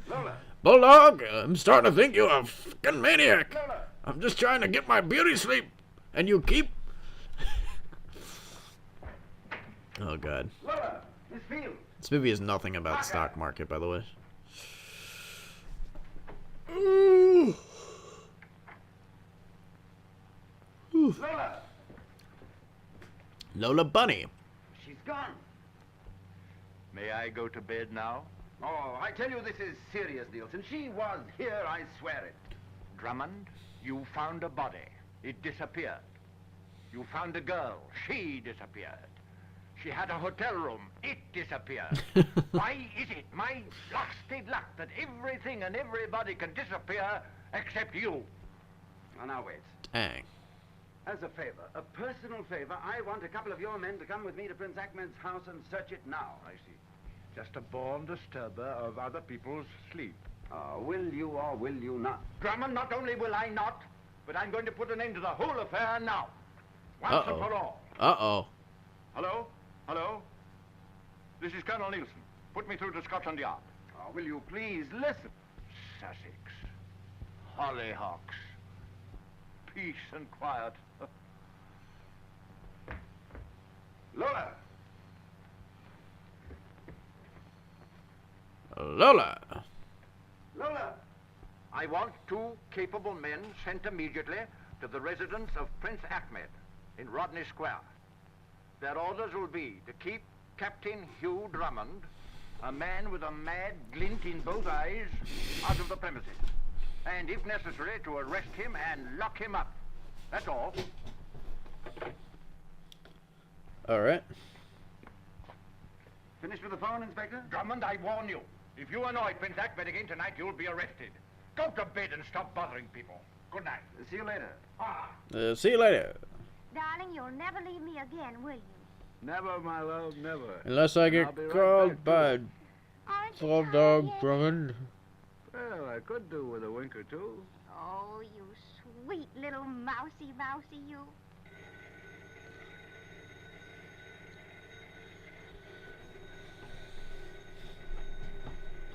Lola. Bulldog, I'm starting to think you're a fucking maniac. Lola. I'm just trying to get my beauty sleep. And you keep... Oh, God. Lola. Miss Field. This movie is nothing about the stock market, by the way. Ooh. Ooh. Lola. Lola Bunny. She's gone. May I go to bed now? Oh, I tell you, this is serious, Nielsen. She was here, I swear it. Drummond, you found a body. It disappeared. You found a girl. She disappeared. She had a hotel room. It disappeared. Why is it my blasted luck that everything and everybody can disappear except you? Oh, now wait. Dang. As a favor, a personal favor, I want a couple of your men to come with me to Prince Ahmed's house and search it now. I see. Just a born disturber of other people's sleep. Will you or will you not? Drummond, not only will I not, but I'm going to put an end to the whole affair now. Once and for all. Uh-oh. Hello? Hello? This is Colonel Nielsen. Put me through to Scotland Yard. Will you please listen? Sussex. Hollyhocks. Peace and quiet. Lola! Lola. Lola! I want 2 capable men sent immediately to the residence of Prince Ahmed in Rodney Square. Their orders will be to keep Captain Hugh Drummond, a man with a mad glint in both eyes, out of the premises. And if necessary, to arrest him and lock him up. That's all. All right. Finished with the phone, Inspector? Drummond, I warn you. If you annoy Prince Ahmed again tonight, you'll be arrested. Go to bed and stop bothering people. Good night. See you later. See you later. Darling, you'll never leave me again, will you? Never, my love, never. Unless I get I'll be right called back by Aren't you Bulldog tired? Drummond. Well, I could do with a wink or two. Oh, you sweet little mousy, you.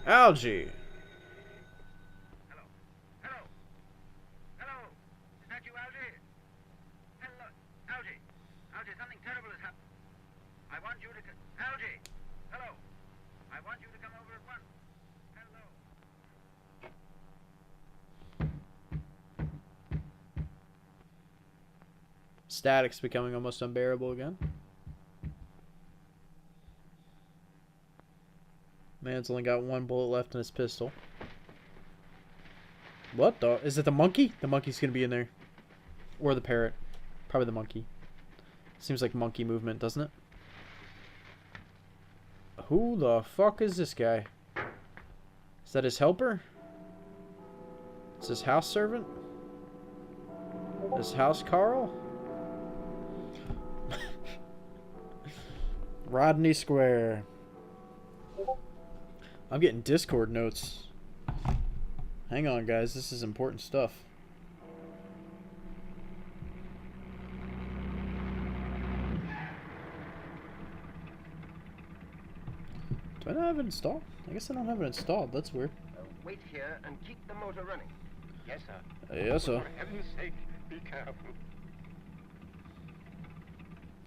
Algie. Hello. Hello. Hello. Is that you, Algie? Hello. Algie. Algie, something terrible has happened. I want you to... Algie. Hello. I want you to come over at once. Hello. Static's becoming almost unbearable again. Man's only got 1 bullet left in his pistol. What the? Is it the monkey? The monkey's gonna be in there. Or the parrot. Probably the monkey. Seems like monkey movement, doesn't it? Who the fuck is this guy? Is that his helper? Is his house servant? His house Carl? Rodney Square. I'm getting Discord notes. Hang on, guys. This is important stuff. Do I not have it installed? I guess I don't have it installed. That's weird. Wait here and keep the motor running. Yes, sir. Yes, sir. For heaven's sake, be careful.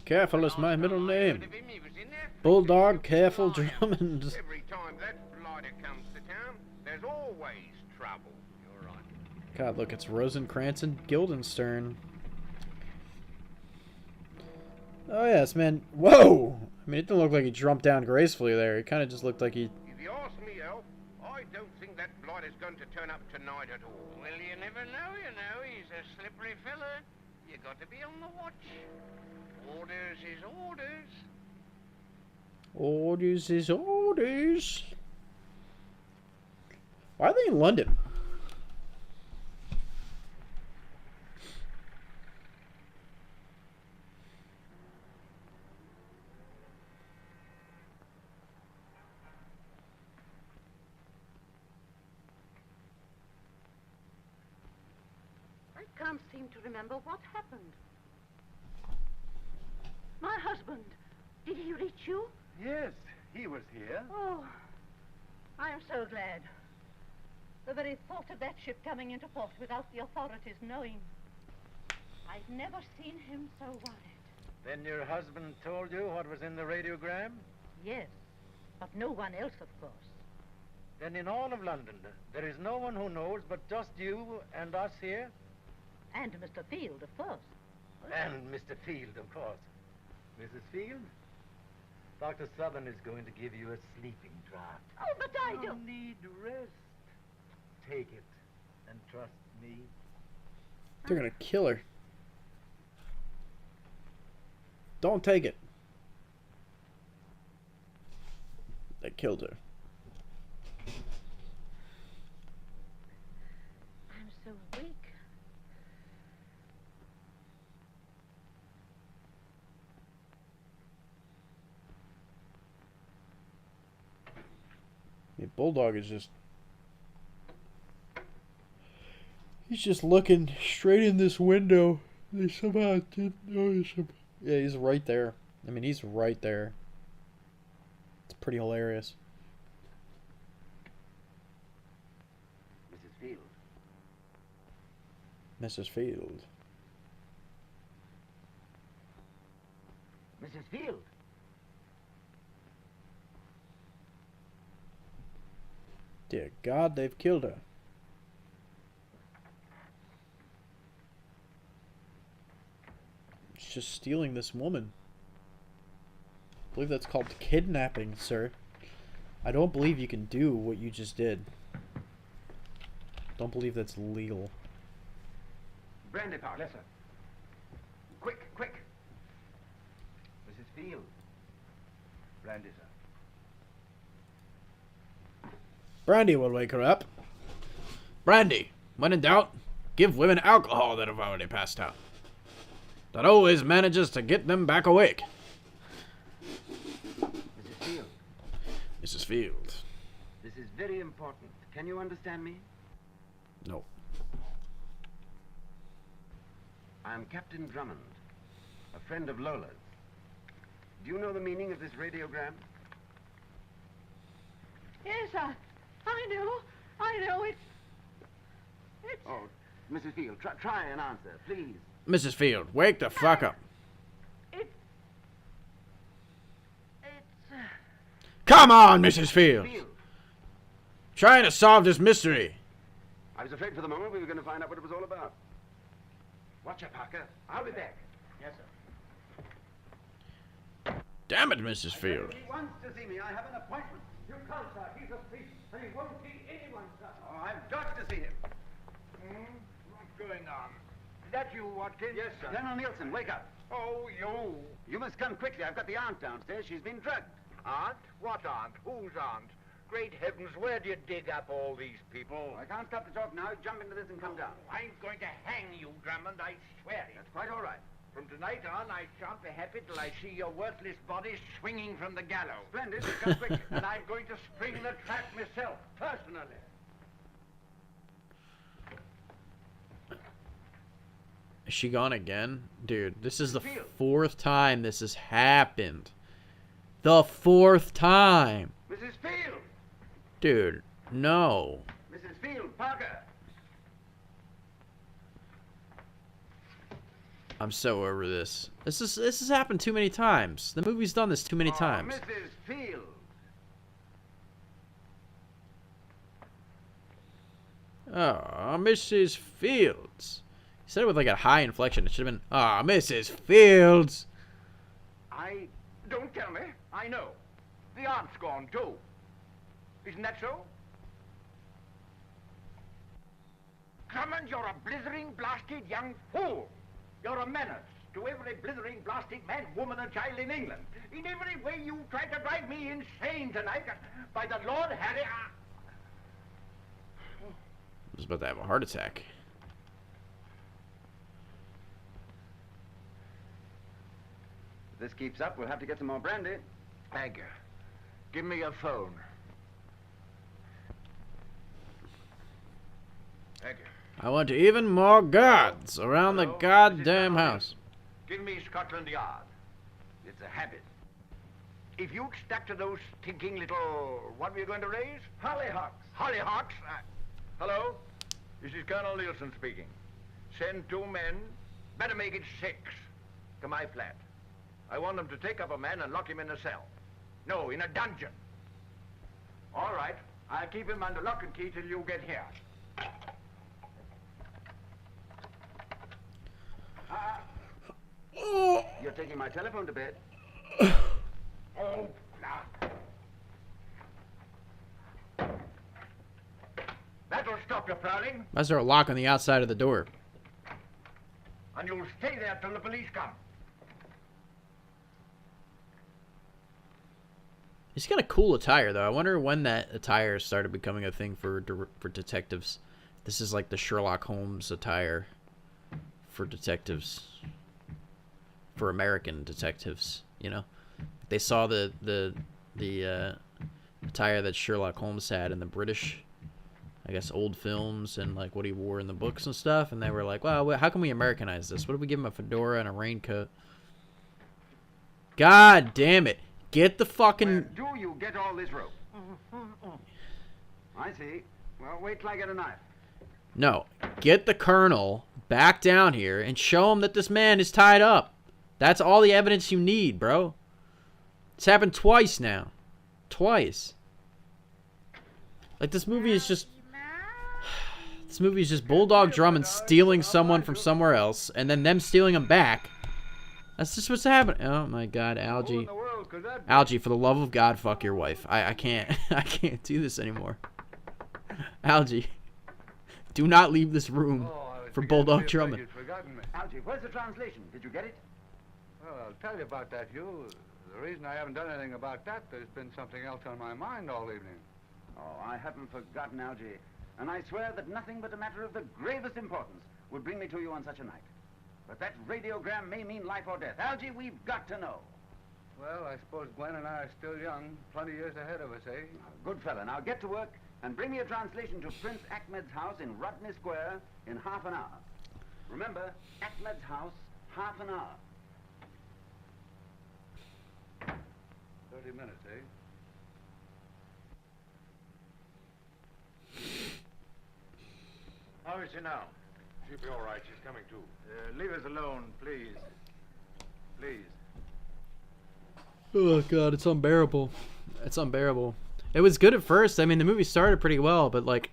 Careful is my middle name. Bulldog Careful Drummond. Every time that blighter comes to town, there's always trouble. You're right. God, look, it's Rosencrantz and Guildenstern. Oh, yes, man. Whoa! I mean, it didn't look like he jumped down gracefully there. It kind of just looked like he... If you ask me, Elf, I don't think that blighter's going to turn up tonight at all. Well, you never know, you know. He's a slippery fella. You got to be on the watch. Orders is orders. Orders is orders. Why are they in London? I can't seem to remember what happened. My husband, did he reach you? Yes, he was here. Oh, I am so glad. The very thought of that ship coming into port without the authorities knowing. I've never seen him so worried. Then your husband told you what was in the radiogram? Yes, but no one else, of course. Then in all of London, there is no one who knows but just you and us here? And Mr. Field, of course. And Mr. Field, of course. Mrs. Field, Dr. Southern is going to give you a sleeping draught. Oh, but I You don't... need rest. Take it and trust me. They're gonna kill her. Don't take it. They killed her. I'm so weak. The bulldog is just... He's just looking straight in this window. They somehow didn't notice him. Yeah, he's right there. I mean, he's right there. It's pretty hilarious. Mrs. Field. Mrs. Field. Mrs. Field. Dear God, they've killed her. It's just stealing this woman. I believe that's called kidnapping, sir. I don't believe you can do what you just did. Don't believe that's legal. Brandy powder. Yes, sir. Quick, quick. Mrs. Field. Brandy, sir. Brandy will wake her up. Brandy, when in doubt, give women alcohol that have already passed out. That always manages to get them back awake. Mrs. Field. Mrs. Field. This is very important. Can you understand me? No. I am Captain Drummond, a friend of Lola's. Do you know the meaning of this radiogram? Yes, I know. It's... Oh, Mrs. Field, try and answer, please. Mrs. Field, wake the fuck up. It's... Come on, Mrs. Field. Field. Trying to solve this mystery. I was afraid for the moment we were going to find out what it was all about. Watch it, Parker. I'll be back. Yes, sir. Damn it, Mrs. Field. He wants to see me. I have an appointment. You can't, sir. He's asleep, and he won't see anyone, sir. Oh, I've got to see him. What's going on? Is that you, Watkins? Yes, sir. Colonel Nielsen, wake up. Oh, you. You must come quickly. I've got the aunt downstairs. She's been drugged. Aunt? What aunt? Whose aunt? Great heavens, where do you dig up all these people? I can't stop the talk now. Jump into this and come down. I'm going to hang you, Drummond, I swear it. That's quite all right. From tonight on, I shan't be happy till I see your worthless body swinging from the gallows. Splendid. Come quickly. And I'm going to spring the trap myself, personally. Is she gone again? Dude, this is the fourth time this has happened. The fourth time. Mrs. Field. Dude, no. Mrs. Field, Parker. I'm so over this. This has happened too many times. The movie's done this too many times. Mrs. Field. Oh, Mrs. Fields. He said it with like a high inflection. It should have been, oh, Mrs. Fields. Don't tell me. I know. The aunt's gone, too. Isn't that so? Drummond, you're a blithering, blasted young fool. You're a menace to every blithering, blasted man, woman, and child in England. In every way you tried to drive me insane tonight. By the Lord Harry, was about to have a heart attack. If this keeps up, we'll have to get some more brandy. Thank you. Give me your phone. Thank you. I want even more guards around the Hello? goddamn Mrs. house. Give me Scotland Yard. It's a habit. If you'd stuck to those stinking little... What were you going to raise? Hollyhocks. Hollyhocks? Hello? This is Colonel Nielsen speaking. Send 2 men, better make it 6, to my flat. I want them to take up a man and lock him in a cell. No, in a dungeon. All right. I'll keep him under lock and key till you get here. You're taking my telephone to bed. Oh, now. That'll stop your prowling, Why is there a lock on the outside of the door? and you'll stay there till the police come. He's got a cool attire, though. I wonder when that attire started becoming a thing for detectives. This is like the Sherlock Holmes attire for detectives. For American detectives, you know? They saw the attire that Sherlock Holmes had in the British, I guess, old films and like what he wore in the books and stuff, and they were like, "Wow, how can we Americanize this? What if we give him a fedora and a raincoat?" God damn it! Get the fucking. Where do you get all this rope? I see. Well, wait till I get a knife. No, get the colonel back down here and show him that this man is tied up. That's all the evidence you need, bro. It's happened twice now. Twice. Like, this movie is just... This movie is just Bulldog Drummond stealing someone from somewhere else, and then them stealing him back. That's just what's happening. Oh, my God, Algie. Algie, for the love of God, fuck your wife. I can't... I can't do this anymore. Algie. Do not leave this room for Bulldog Drummond. Algie, where's the translation? Did you get it? Well, I'll tell you about that, Hugh. The reason I haven't done anything about that, there's been something else on my mind all evening. Oh, I haven't forgotten, Algie. And I swear that nothing but a matter of the gravest importance would bring me to you on such a night. But that radiogram may mean life or death. Algie, we've got to know. Well, I suppose Gwen and I are still young. Plenty years ahead of us, eh? Good fella. Now get to work and bring me a translation to Prince Ahmed's house in Rodney Square in half an hour. Remember, Ahmed's house, half an hour. 30 minutes, eh? How is she now? She'll be all right. She's coming to. Leave us alone, please. Please. Oh, God, it's unbearable. It's unbearable. It was good at first. I mean, the movie started pretty well, but, like,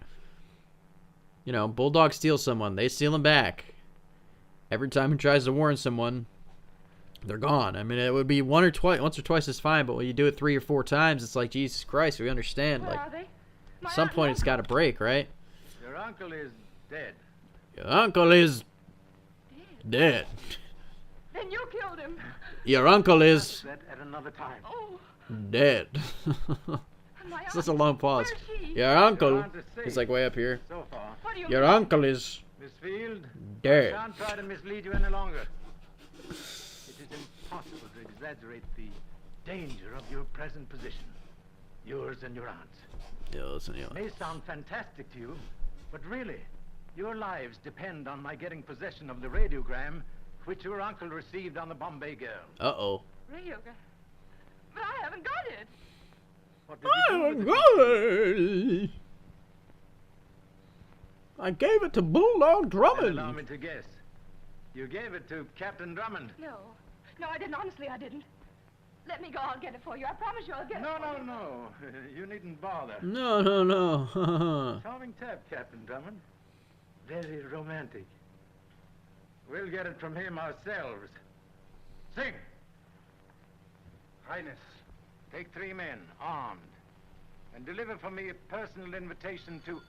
you know, Bulldog steals someone. They steal him back. Every time he tries to warn someone, they're gone. I mean, it would be once or twice is fine, but when you do it 3 or 4 times, it's like, Jesus Christ, we understand. Where Like, are they? at some point, it's got to break, right? Your uncle is dead. Your uncle is dead. Then you killed him. Your uncle is That at another time. Oh, dead. my It's just a long pause. Where's he? Your uncle aunt is safe. is like way up here. So far. What do you Your mean? uncle is Miss Field, dead. I can't try to mislead you any longer. It is impossible to exaggerate the danger of your present position. Yours and your aunt's. Yeah, listen, It may sound fantastic to you, but really, your lives depend on my getting possession of the radiogram which your uncle received on the Bombay girl. Uh-oh. Radiogram. But I haven't got it. What did you do with it? I gave it to Bulldog Then allow Drummond. me to guess. You gave it to Captain Drummond. No. No, I didn't. Honestly, I didn't. Let me go. I'll get it for you. I promise you I'll get it No, for no, you. no. You needn't bother. No, no, no. Charming tap, Captain Drummond. Very romantic. We'll get it from him ourselves. Sing! Highness, take 3 men, armed, and deliver for me a personal invitation to...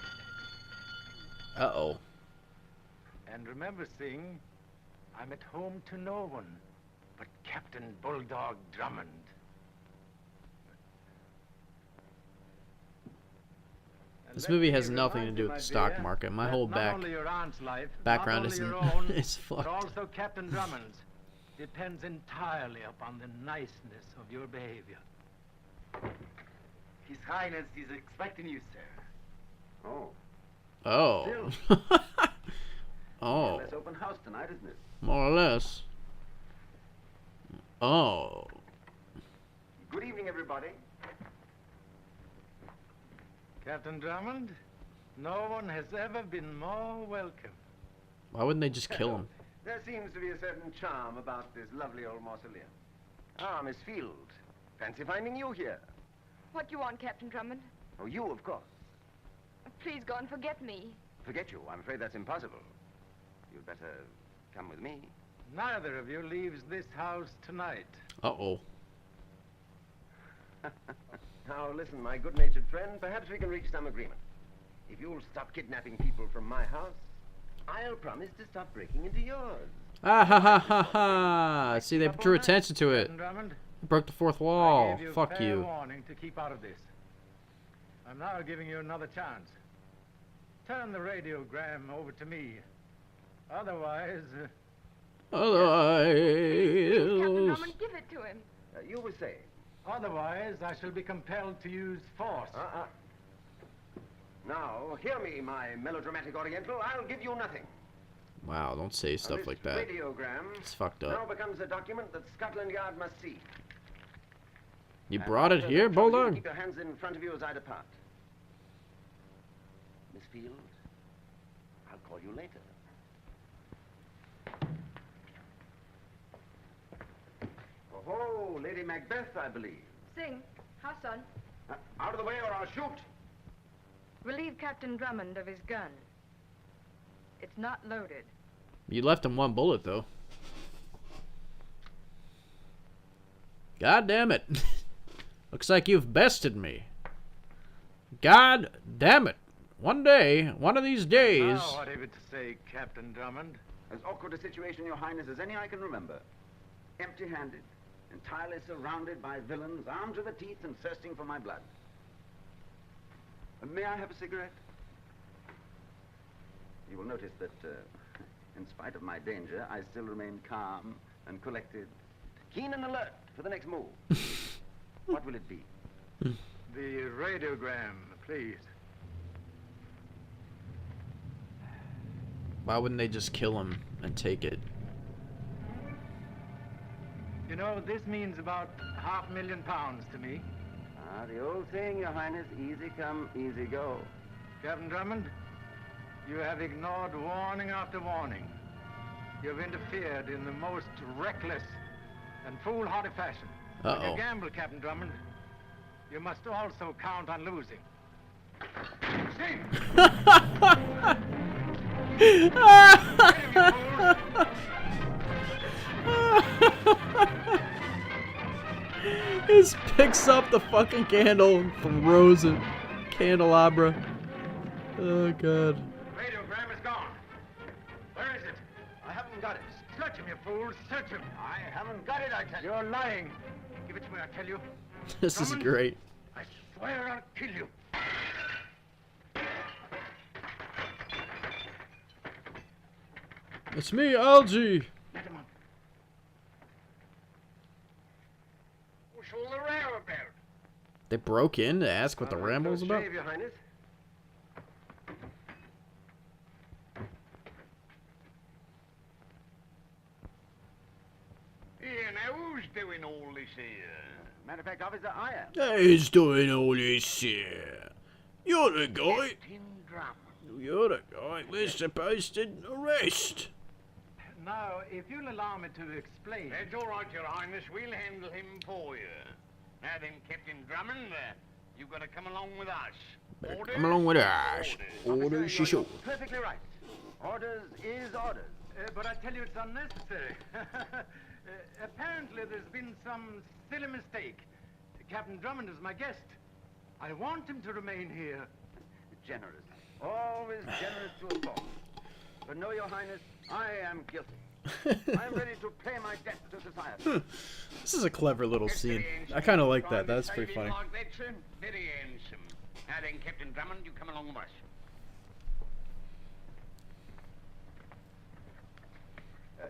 Uh-oh. And remember, Sing, I'm at home to no one but Captain Bulldog Drummond. This movie has nothing to do with the stock market. My whole not only your aunt's life, background not is only your own, is but fucked. also Captain Drummond's, depends entirely upon the niceness of your behavior. His Highness is expecting you, sir. Oh. Oh. Oh. Let's open house tonight, isn't it? More or less. Oh. Good evening, everybody. Captain Drummond, no one has ever been more welcome. Why wouldn't they just kill him? There seems to be a certain charm about this lovely old mausoleum. Ah, Miss Field. Fancy finding you here. What do you want, Captain Drummond? Oh, you, of course. Please go and forget me. Forget you? I'm afraid that's impossible. You'd better come with me. Neither of you leaves this house tonight. Uh-oh. Now, listen, my good-natured friend, perhaps we can reach some agreement. If you'll stop kidnapping people from my house, I'll promise to stop breaking into yours. Ah ha ha ha ha! See, they drew attention to it. Captain Drummond, Broke the fourth I wall. gave you Fuck fair you. warning to keep out of this. I'm now giving you another chance. Turn the radiogram over to me. Otherwise, Otherwise. Captain Drummond, give it to him. You were saying? otherwise I shall be compelled to use force. Now, hear me, my melodramatic Oriental. I'll give you nothing. Wow, don't say stuff like that. Radiogram It's fucked now up. becomes a document that Scotland Yard must see. You brought it here, Bulldog? Keep your hands in front of you as I depart. Miss Field, I'll call you later. Oh, Lady Macbeth, I believe. Sing. How, son? Out of the way or I'll shoot. Relieve Captain Drummond of his gun. It's not loaded. You left him one bullet, though. God damn it. Looks like you've bested me. God damn it. One day, one of these days... Now, what have you to say, Captain Drummond? As awkward a situation, Your Highness, as any I can remember. Empty-handed, entirely surrounded by villains, armed to the teeth and thirsting for my blood. May I have a cigarette? You will notice that, in spite of my danger, I still remain calm and collected, keen and alert for the next move. What will it be? The radiogram, please. Why wouldn't they just kill him and take it? You know, this means about £500,000 to me. Ah, the old saying, Your Highness, easy come, easy go. Captain Drummond, you have ignored warning after warning. You have interfered in the most reckless and foolhardy fashion. When you gamble, Captain Drummond, you must also count on losing. Sing! He just picks up the fucking candle from Rosen candelabra. Oh god. Radiogram is gone. Where is it? I haven't got it. Search him, you fools. Search him. I haven't got it, I tell you. You're lying. Give it to me, I tell you. This is great. I swear I'll kill you. It's me, Algie. Let him on. What's all the row about? They broke in to ask what the ramble was about? Shave, Your Highness. Yeah, now who's doing all this here? Matter of fact, officer, I am. He's doing all this here. You're the guy. Captain Drummond. You're the guy we're supposed to arrest. Now, if you'll allow me to explain... That's all right, Your Highness. We'll handle him for you. Now then, Captain Drummond, you've got to come along with us. Orders? Come along with us. Orders, Officer, sure. you're perfectly right. Orders is orders. but I tell you it's unnecessary. Apparently there's been some silly mistake. Captain Drummond is my guest. I want him to remain here. Generous. Always generous to a fault. But no, Your Highness, I am guilty. I am ready to pay my debt to society. This is a clever little scene. I kind of like that. That's pretty funny. Like that, sir? Very handsome. Now Now then, Captain Drummond, you come along with us.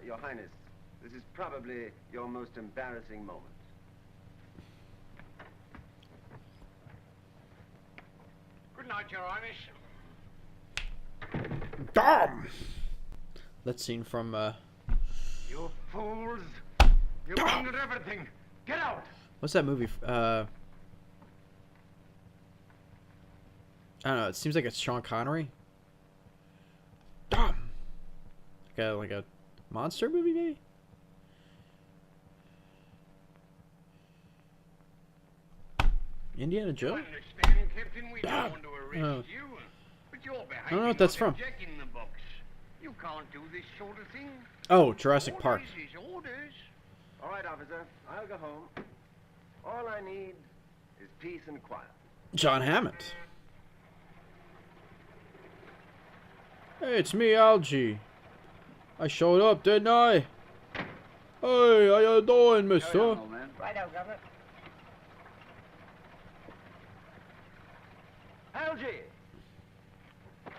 Your Highness, this is probably your most embarrassing moment. Good night, Your Highness. Damn! That scene from, You fools! You bungled everything! Get out! what's that movie? I don't know. It seems like it's Sean Connery. Damn! Like a monster movie, maybe? Indiana Jones? Understand, Captain, we don't want to arrest you, but you're behaving I don't know what that's from. like a Jack in the box. You can't do this sort of thing. Oh, Jurassic Park. Orders is orders. All right, officer, I'll go home. All I need is peace and quiet. John Hammond. Hey, it's me, Algie. I showed up, didn't I? Hey, how you doing, mister? Right out, Governor. Algie!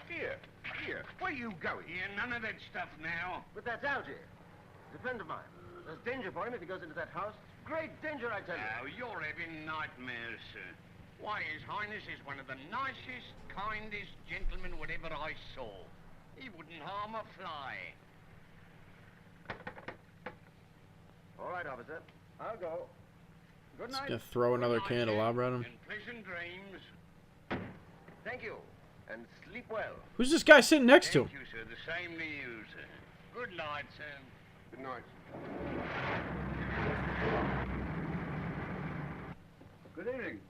Here, where you going? Here, none of that stuff now. But that's Algie. He's a friend of mine. There's danger for him if he goes into that house. Great danger, I tell you. Oh, you're having nightmares, sir. Why, His Highness is one of the nicest, kindest gentlemen whatever I saw. He wouldn't harm a fly. All right, officer. I'll go. Good Just night. gonna throw another candelabra at him. And pleasant dreams. Thank you. And sleep well. Who's this guy sitting next to him? Thank you, sir. The same to you, sir. Good night, sir. Good night. Good evening.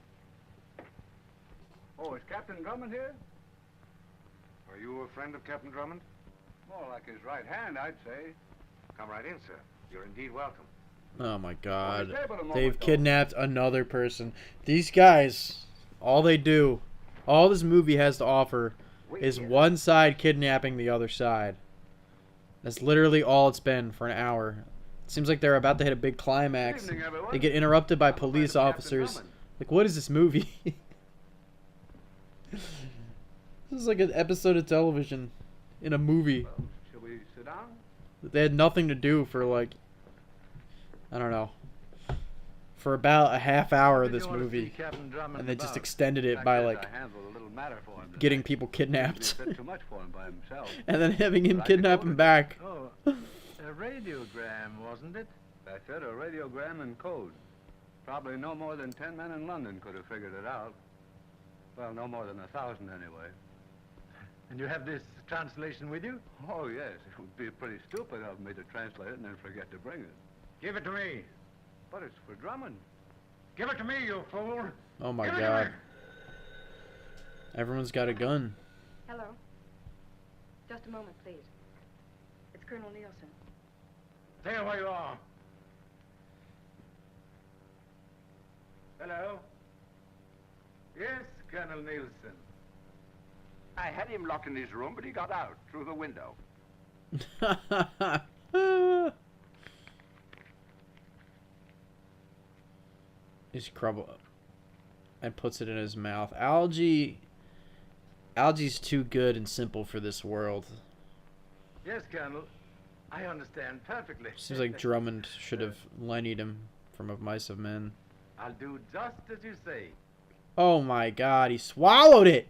Oh, is Captain Drummond here? Are you a friend of Captain Drummond? More like his right hand, I'd say. Come right in, sir. You're indeed welcome. Oh my god. stay but a moment, They've though. kidnapped another person. These guys, all they do, all this movie has to offer is one side kidnapping the other side. That's literally all it's been for an hour. It seems like they're about to hit a big climax. Good evening, everyone. They get interrupted by I'm a friend police of Captain officers. Drummond. Like, what is this movie? This is like an episode of television in a movie. Well, shall we sit down? They had nothing to do for, like, I don't know, for about a half hour of this movie, and they just extended it by, like, getting people kidnapped, Too much for him by himself. and then having him But I could kidnap order him it. back. Oh, a radiogram, wasn't it? That's it, a radiogram in code. Probably no more than 10 men in London could have figured it out. Well, no more than 1,000 anyway. And you have this translation with you? Oh, yes. It would be pretty stupid of me to translate it and then forget to bring it. Give it to me. But it's for Drummond. Give it to me, you fool. Oh my Give it to god. me. Everyone's got a gun. Hello. Just a moment, please. It's Colonel Nielsen. Stay where you are. Hello? Yes, Colonel Nielsen. I had him locked in his room, but he got out through the window. He's crumble and puts it in his mouth. Algie's too good and simple for this world. Yes, Colonel. I understand perfectly. Seems like Drummond should have lennied him from Of Mice and Men. I'll do just as you say. Oh my god, he swallowed it!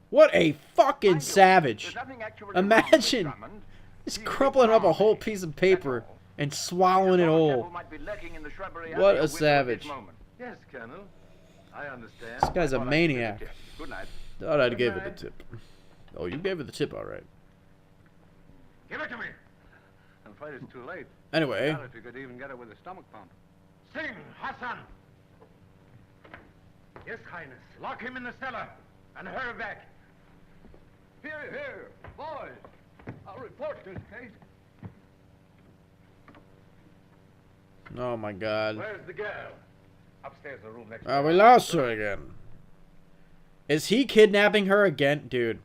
What a fucking savage! Imagine just crumpling up a whole piece of paper and swallowing it whole. What a savage. Yes, Colonel. I understand. This guy's a maniac. Good night. Thought I'd give it the tip. Oh, you gave it the tip, alright. Give it to me. I'm afraid it's too late. Anyway. Not if you could even get it with a stomach pump. Sing, Hassan. Yes, Highness. Lock him in the cellar and hurry back. Here, here, boys. I'll report this case. Oh my god. Where's the girl? Upstairs, the room next Oh, we lost her again. Is he kidnapping her again? Dude.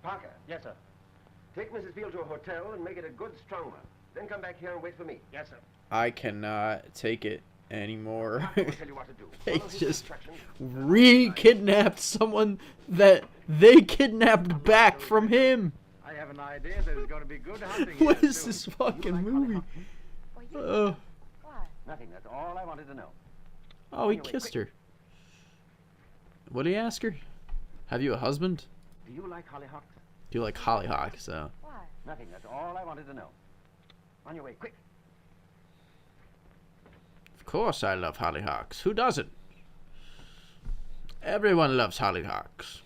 Parker, Yes, sir. take Mrs. Field to a hotel and make it a good, strong one. Then come back here and wait for me. Yes, sir. I cannot take it anymore. I'll tell you what to do. They Follow his just instructions. re-kidnapped someone that they kidnapped back from him. I have an idea there's going to be good hunting What here is soon. this fucking movie? Why? Nothing, that's all I wanted to know. Oh, he kissed her. What did he ask her? Have you a husband? Do you like hollyhocks? Do you like hollyhocks? Why? Nothing, that's all I wanted to know. On your way, quick. Of course I love hollyhocks. Who doesn't? Everyone loves hollyhocks.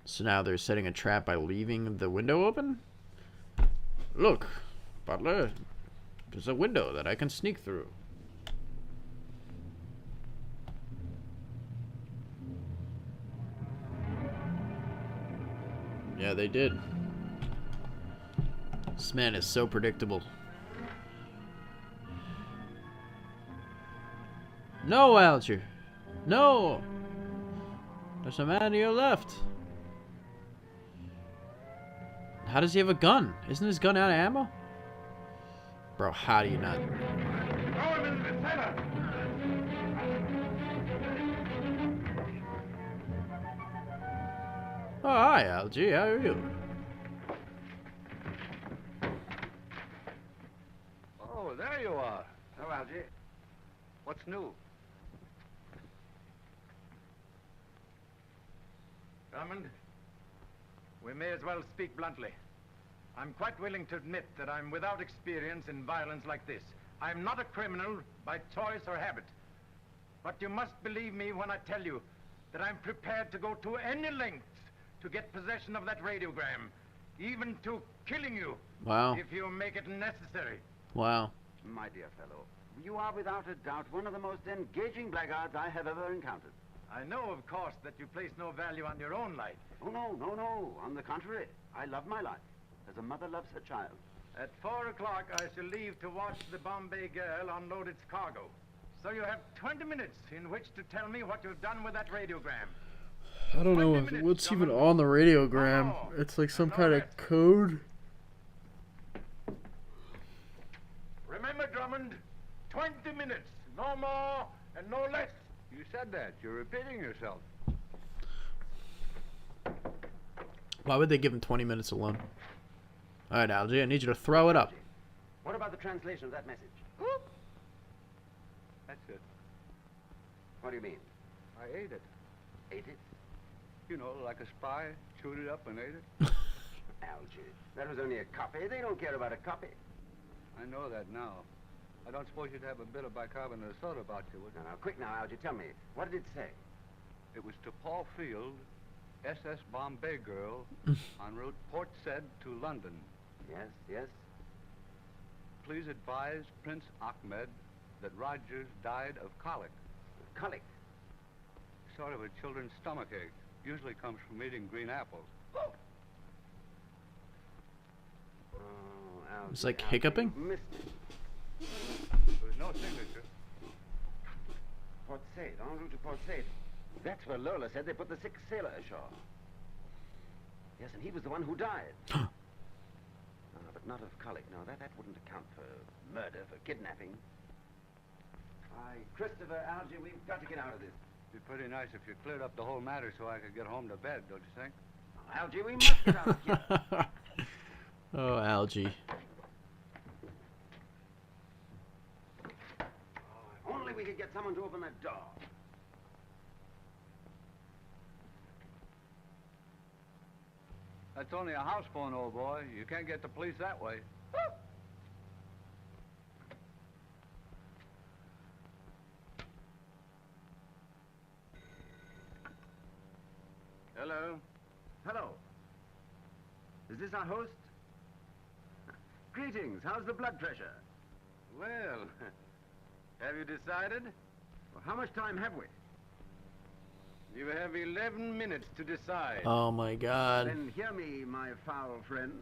So now they're setting a trap by leaving the window open? Look, butler, there's a window that I can sneak through. Yeah, they did. This man is so predictable. No, Alger. No! There's a man to your left. How does he have a gun? Isn't his gun out of ammo? Bro, how do you not? Oh, hi, Algie. How are you? Oh, there you are. Hello, Algie. What's new? Drummond, we may as well speak bluntly. I'm quite willing to admit that I'm without experience in violence like this. I'm not a criminal by choice or habit. But you must believe me when I tell you that I'm prepared to go to any lengths to get possession of that radiogram, even to killing you. Wow. If you make it necessary. Wow. My dear fellow, you are without a doubt one of the most engaging blackguards I have ever encountered. I know, of course, that you place no value on your own life. Oh, no, no, no. On the contrary, I love my life, as a mother loves her child. At 4 o'clock, I shall leave to watch the Bombay girl unload its cargo. So you have 20 minutes in which to tell me what you've done with that radiogram. I don't know what's even on the radiogram. It's like some kind of code. Remember, Drummond, 20 minutes, no more and no less. You said that. You're repeating yourself. Why would they give him 20 minutes alone? All right, Algie, I need you to throw it up. What about the translation of that message? That's it. What do you mean? I ate it. Ate it? You know, like a spy, chewed it up and ate it. Algie, that was only a copy. They don't care about a copy. I know that now. I don't suppose you'd have a bit of bicarbonate of soda about you, would you? Now, quick now, Algie, tell me. What did it say? It was to Paul Field, SS Bombay girl, en route Port Said to London. Yes, yes. Please advise Prince Ahmed that Rogers died of colic. Colic? Sort of a children's stomachache. Usually comes from eating green apples. Oh, Algie, It's like Algie, hiccuping? you missed it. There's no signature. Port Said, en route to Port Said. That's where Lola said they put the sick sailor ashore. Yes, and he was the one who died. But not of colic. No, that wouldn't account for murder, for kidnapping. Why, Christopher, Algie, we've got to get out of this. It'd be pretty nice if you cleared up the whole matter so I could get home to bed, don't you think? Algie, we must get out of here. Oh, Algie. Only we could get someone to open that door. That's only a house phone, old boy. You can't get the police that way. Hello. Hello. Is this our host? Greetings. How's the blood pressure? Well, have you decided? Well, how much time have we? You have 11 minutes to decide. Oh my God. Then hear me, my foul friend.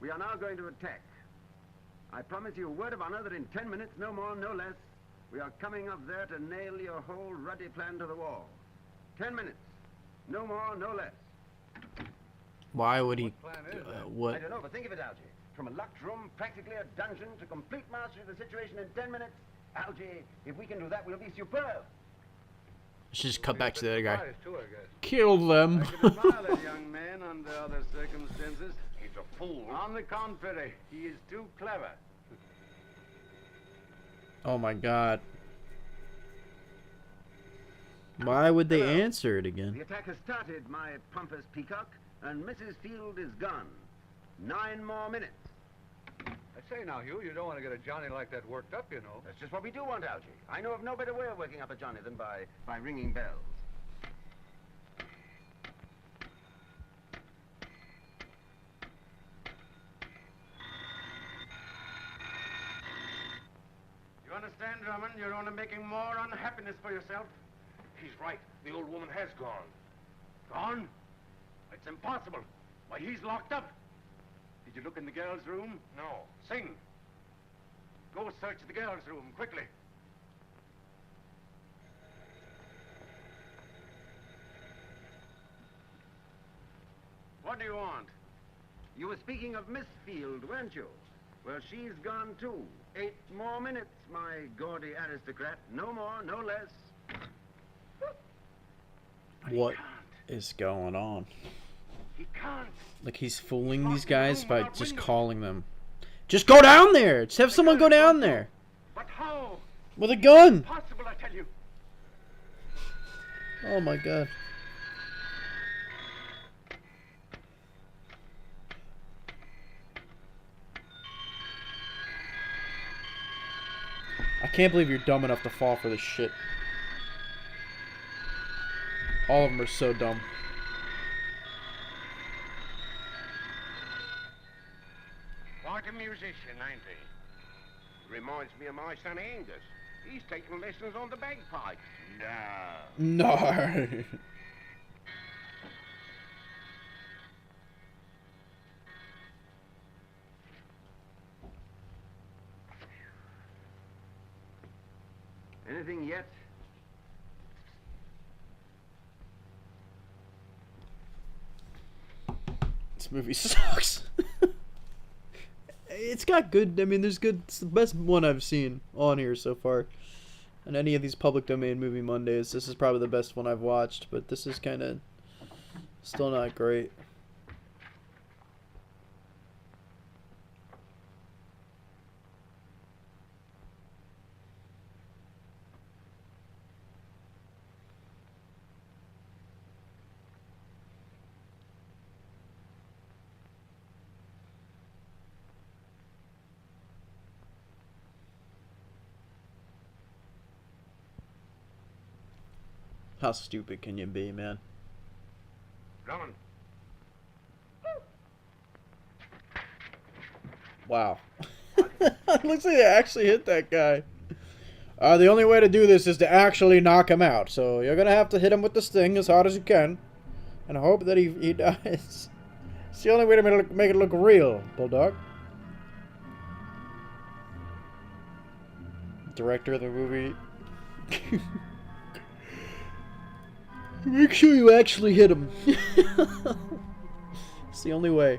We are now going to attack. I promise you a word of honor that in 10 minutes, no more, no less, we are coming up there to nail your whole ruddy plan to the wall. 10 minutes. No more, no less. Why would he? What plan is that? What? I don't know, but think of it, Algie. from a locked room, practically a dungeon, to complete mastery of the situation in 10 minutes. Algy, if we can do that, we'll be superb. Let's just cut back to the other guy. Too, I guess. Kill them. I could admire that young man under other circumstances. He's a fool. On the contrary, he is too clever. Oh my god. Why would they answer it again? The attack has started, my pompous peacock, and Mrs. Field is gone. 9 more minutes. I say now, Hugh, you don't want to get a Johnny like that worked up, you know. That's just what we do want, Algy. I know of no better way of working up a Johnny than by ringing bells. You understand, Drummond? You're only making more unhappiness for yourself. He's right. The old woman has gone. Gone? It's impossible. Why, he's locked up. Did you look in the girl's room? No. Sing. Go search the girl's room, quickly. What do you want? You were speaking of Miss Field, weren't you? Well, she's gone too. 8 more minutes, my gaudy aristocrat. No more, no less. What is going on? He can't. Like he's fooling these guys by just calling them. Just go down there! Just have someone go down there! But how? With a gun! Impossible, I tell you. Oh my god. I can't believe you're dumb enough to fall for this shit. All of them are so dumb. Quite a musician, ain't he? Reminds me of my son Angus. He's taking lessons on the bagpipes. No. Anything yet? This movie sucks. It's got good, I mean, there's good, it's the best one I've seen on here so far. And any of these public domain movie Mondays, this is probably the best one I've watched, but this is kind of still not great. How stupid can you be, man? Drummond. Wow. Looks like they actually hit that guy. The only way to do this is to actually knock him out. So you're going to have to hit him with the sting as hard as you can. And hope that he dies. It's the only way to make it look real, Bulldog. Director of the movie. Make sure you actually hit him. It's the only way.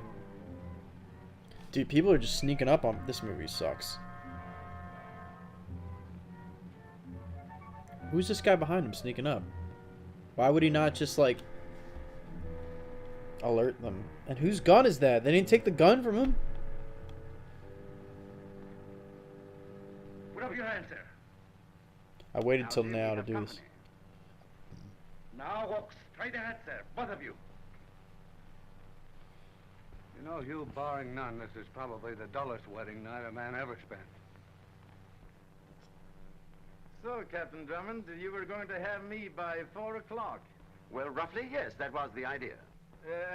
Dude, people are just sneaking up on this movie. Sucks. Who's this guy behind him sneaking up? Why would he not just, like, alert them? And whose gun is that? They didn't take the gun from him? Put up your hands, sir. I waited till now to do this. Now walk straight ahead, sir. Both of you. You know, Hugh, barring none, this is probably the dullest wedding night a man ever spent. So, Captain Drummond, you were going to have me by 4 o'clock. Well, roughly, yes, that was the idea.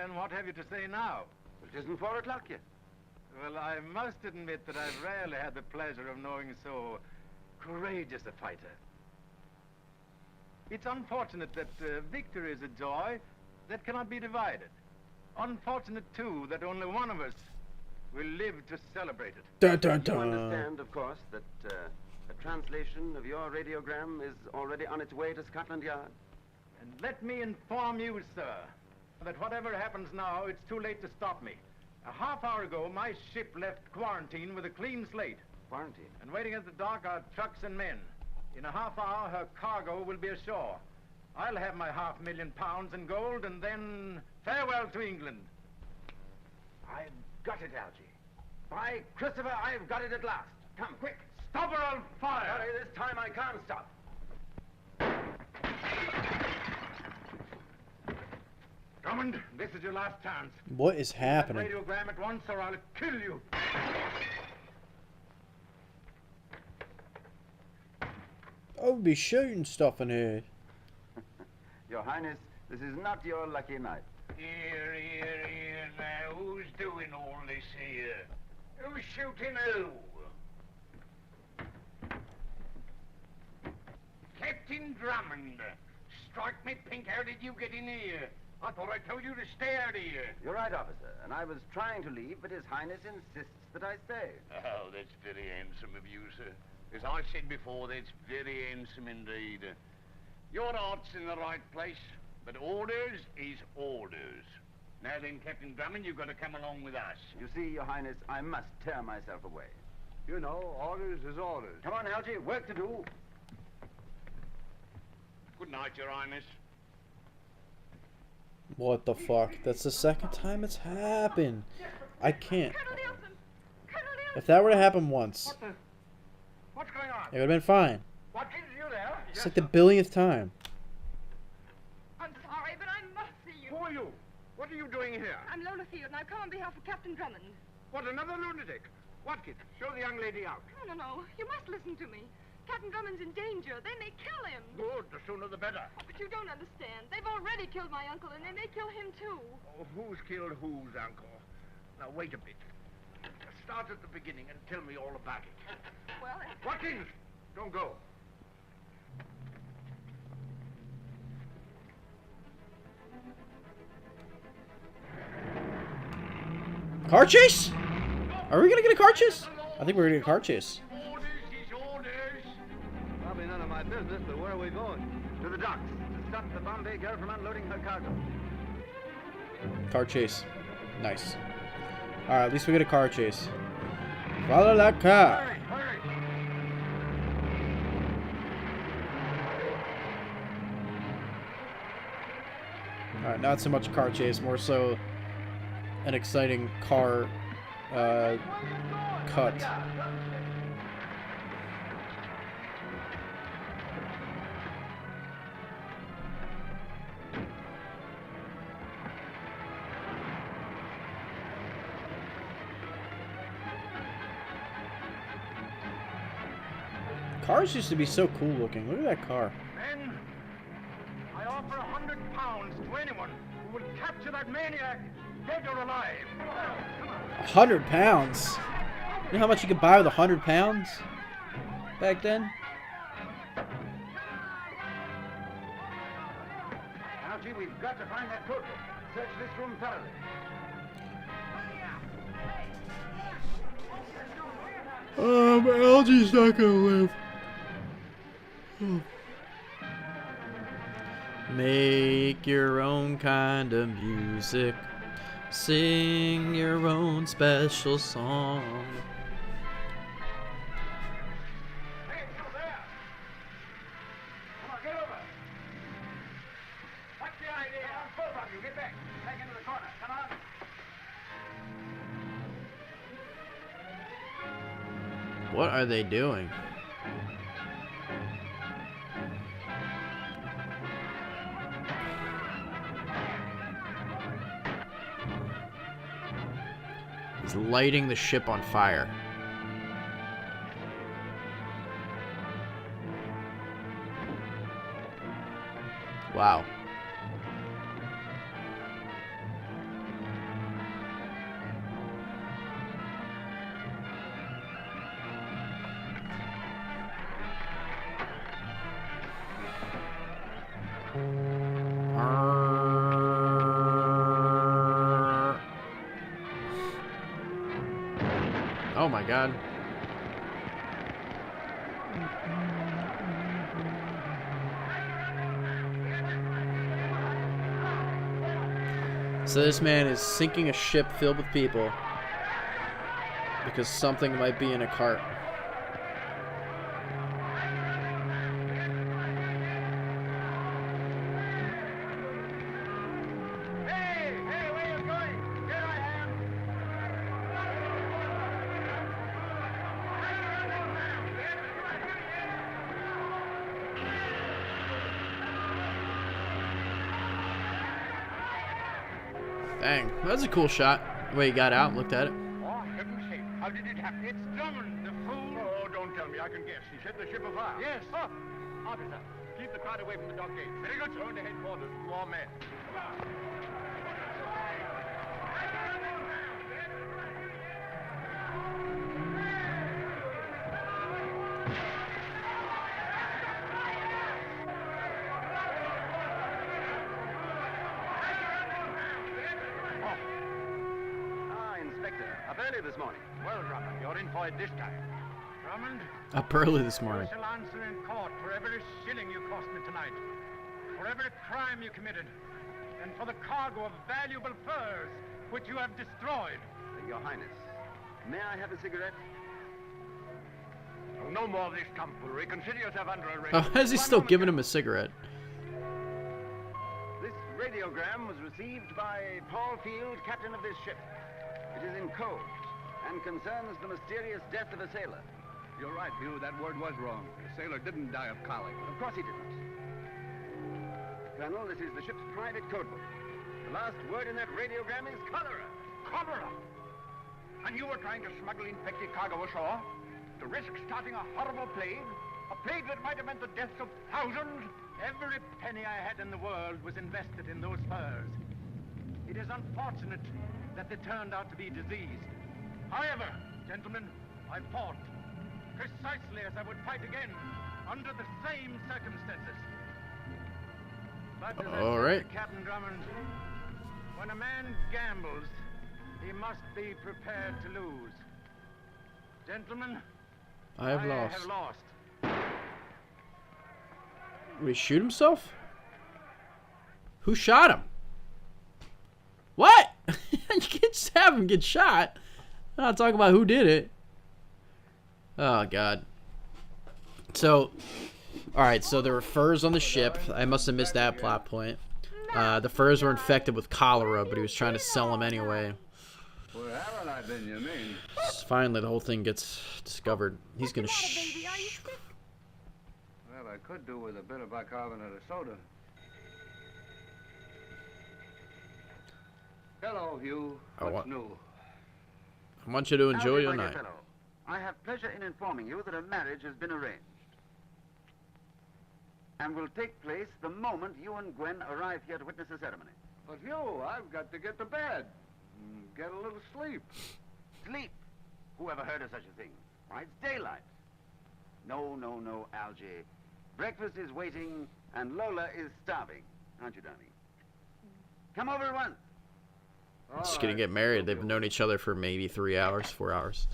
And what have you to say now? It isn't 4 o'clock yet. Well, I must admit that I've rarely had the pleasure of knowing so courageous a fighter. It's unfortunate that victory is a joy that cannot be divided. Unfortunate, too, that only one of us will live to celebrate it. Dun, dun, dun. You understand, of course, that a translation of your radiogram is already on its way to Scotland Yard? And let me inform you, sir, that whatever happens now, it's too late to stop me. A half hour ago, my ship left quarantine with a clean slate. Quarantine? And waiting at the dock are trucks and men. In a half hour, her cargo will be ashore. I'll have my £500,000 in gold, and then farewell to England. I've got it, Algy. By Christopher, I've got it at last. Come, quick. Stop her on fire! Sorry, this time I can't stop. Drummond, this is your last chance. What is happening? Radiogram at once, or I'll kill you. I'll be shooting stuff in here. Your Highness, this is not your lucky night. Here, now. Who's doing all this here? Who's shooting who? Captain Drummond. Strike me pink, how did you get in here? I thought I told you to stay out of here. You're right, officer, and I was trying to leave, but His Highness insists that I stay. Oh, that's very handsome of you, sir. As I said before, that's very handsome indeed. Your heart's in the right place, but orders is orders. Now then, Captain Drummond, you've got to come along with us. You see, Your Highness, I must tear myself away. You know, orders is orders. Come on, Algy, work to do. Good night, Your Highness. What the fuck? That's the second time it's happened. I can't. If that were to happen once, What's going on? it would have been fine. Watkins, you there? It's like the billionth time. I'm sorry, but I must see you. Who are you? What are you doing here? I'm Lola Field, and I've come on behalf of Captain Drummond. What, another lunatic? Watkins, show the young lady out. No. You must listen to me. Captain Drummond's in danger. They may kill him. Good, the sooner the better. Oh, but you don't understand. They've already killed my uncle, and they may kill him, too. Oh, who's killed whose, Uncle? Now, wait a bit. Start at the beginning and tell me all about it. Well, Watkins, don't go. Car chase? Are we gonna get a car chase? I think we're gonna get a car chase. Probably none of my business, but where are we going? To the docks, to stop the Bombay girl from unloading her cargo. Car chase. Nice. Alright, at least we get a car chase. Follow that car. Hurry! Alright, not so much a car chase, more so an exciting car cut. Cars used to be so cool looking. Look at that car. Men, I offer £100 to anyone who will capture that maniac, dead or alive. Come on. £100? You know how much you could buy with £100 back then? Algy, we've got to find that corporal. Search this room thoroughly. Algy's not gonna live. Make your own kind of music. Sing your own special song. Hey, you there! Come on, get over. What's the idea? Both of you, get back. Back into the corner. Come on. What are they doing? He's lighting the ship on fire. Wow. Oh my god. So this man is sinking a ship filled with people because something might be in a cart. Dang, that's a cool shot. The way he got out and looked at it. Oh, heaven's sake, how did it happen? It's Drummond, the fool. Oh, don't tell me, I can guess. He set the ship afire. Yes. Oh, officer, keep the crowd away from the dock gate. Very good, sir. Going to headquarters with more men. Up early this morning. Well, Drummond, you're in for it this time. Drummond? Up early this morning. You shall answer in court for every shilling you cost me tonight, for every crime you committed, and for the cargo of valuable furs which you have destroyed. Your Highness, may I have a cigarette? Oh, no more of this tomfoolery. Consider yourself under arrest. Oh, how's he still giving him a cigarette? This radiogram was received by Paul Field, captain of this ship. It is in code and concerns the mysterious death of a sailor. You're right, Hugh. That word was wrong. The sailor didn't die of colic. Of course he didn't. Colonel, this is the ship's private codebook. The last word in that radiogram is cholera. Cholera? And you were trying to smuggle infected cargo ashore? To risk starting a horrible plague? A plague that might have meant the deaths of thousands? Every penny I had in the world was invested in those furs. It is unfortunate that they turned out to be diseased. However, gentlemen, I fought precisely as I would fight again under the same circumstances. But as All I said right. to Captain Drummond, when a man gambles, he must be prepared to lose. Gentlemen, I have lost. have lost. Did he shoot himself? Who shot him? What? You can't just have him get shot. I'm not talking about who did it. Oh, God. So, alright, so there were furs on the ship. I must have missed that plot point. The furs were infected with cholera, but he was trying to sell them anyway. Where haven't I been, you mean? Finally, the whole thing gets discovered. He's gonna Well, I could do with a bit of bicarbonate of soda. Hello, Hugh. What's new? I want you to enjoy your My dear night. fellow, I have pleasure in informing you that a marriage has been arranged and will take place the moment you and Gwen arrive here to witness the ceremony. But Hugh, I've got to get to bed. Get a little sleep. Sleep? Who ever heard of such a thing? Why, it's daylight. No, no, no, Algy. Breakfast is waiting and Lola is starving. Aren't you, darling? Come over at once. Just gonna get married. They've known each other for maybe 3 hours, 4 hours.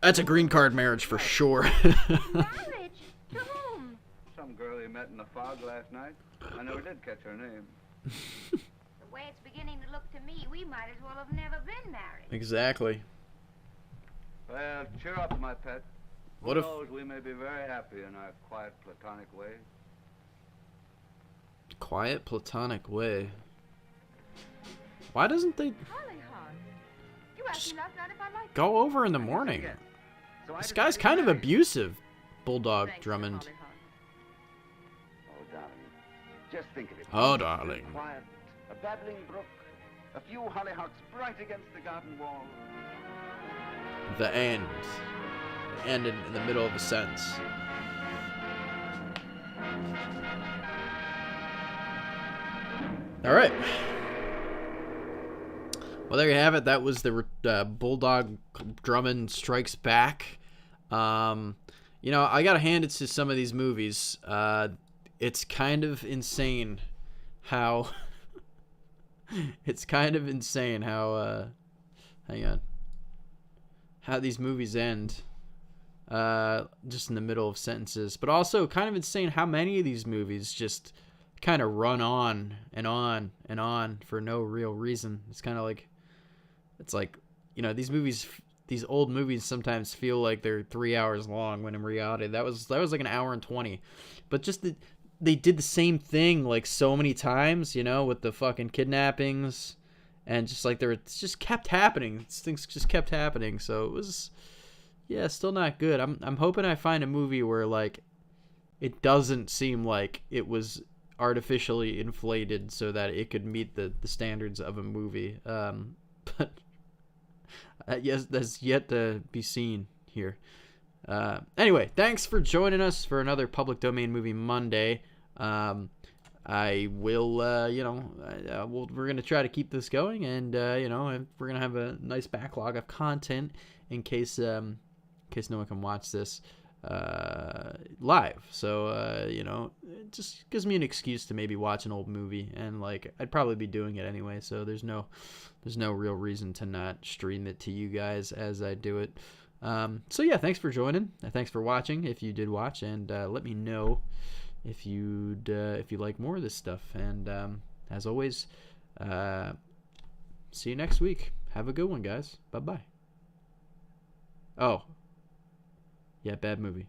That's a green card marriage for sure. Marriage? To whom? Some girl he met in the fog last night. I never did catch her name. The way it's beginning to look to me, we might as well have never been married. Exactly. Well, cheer up, my pet. What Who if- knows, we may be very happy in our quiet, platonic way. Quiet, platonic way. Why doesn't they Hollyhock. You asked me last night if I liked go over in the morning? So This guy's kind of abusive, Bulldog Drummond. Oh, darling. Just think of it. Oh, darling. Quiet, a babbling brook, a few hollyhocks bright against the garden wall. The end. The end in the middle of a sentence. All right. Well, there you have it. That was the Bulldog Drummond Strikes Back. You know, I gotta hand it to some of these movies. It's kind of insane how. It's kind of insane how. Hang on. How these movies end. Just in the middle of sentences, but also kind of insane how many of these movies just kind of run on and on and on for no real reason. It's kind of like, it's like, you know, these old movies sometimes feel like they're 3 hours long, when in reality that was like an hour and 20. But just they did the same thing like so many times, you know, with the fucking kidnappings, and just like it just kept happening. Things just kept happening. So it was, yeah, still not good. I'm hoping I find a movie where like it doesn't seem like it was artificially inflated so that it could meet the standards of a movie. But yes, that's yet to be seen here. Anyway, thanks for joining us for another Public Domain Movie Monday. I will, we're going to try to keep this going, and, we're going to have a nice backlog of content in case no one can watch this live. So, it just gives me an excuse to maybe watch an old movie, and like I'd probably be doing it anyway, so there's no real reason to not stream it to you guys as I do it. So yeah, thanks for joining. Thanks for watching if you did watch, and let me know if you like more of this stuff. And as always, see you next week. Have a good one, guys. Bye bye. Oh, yeah, bad movie.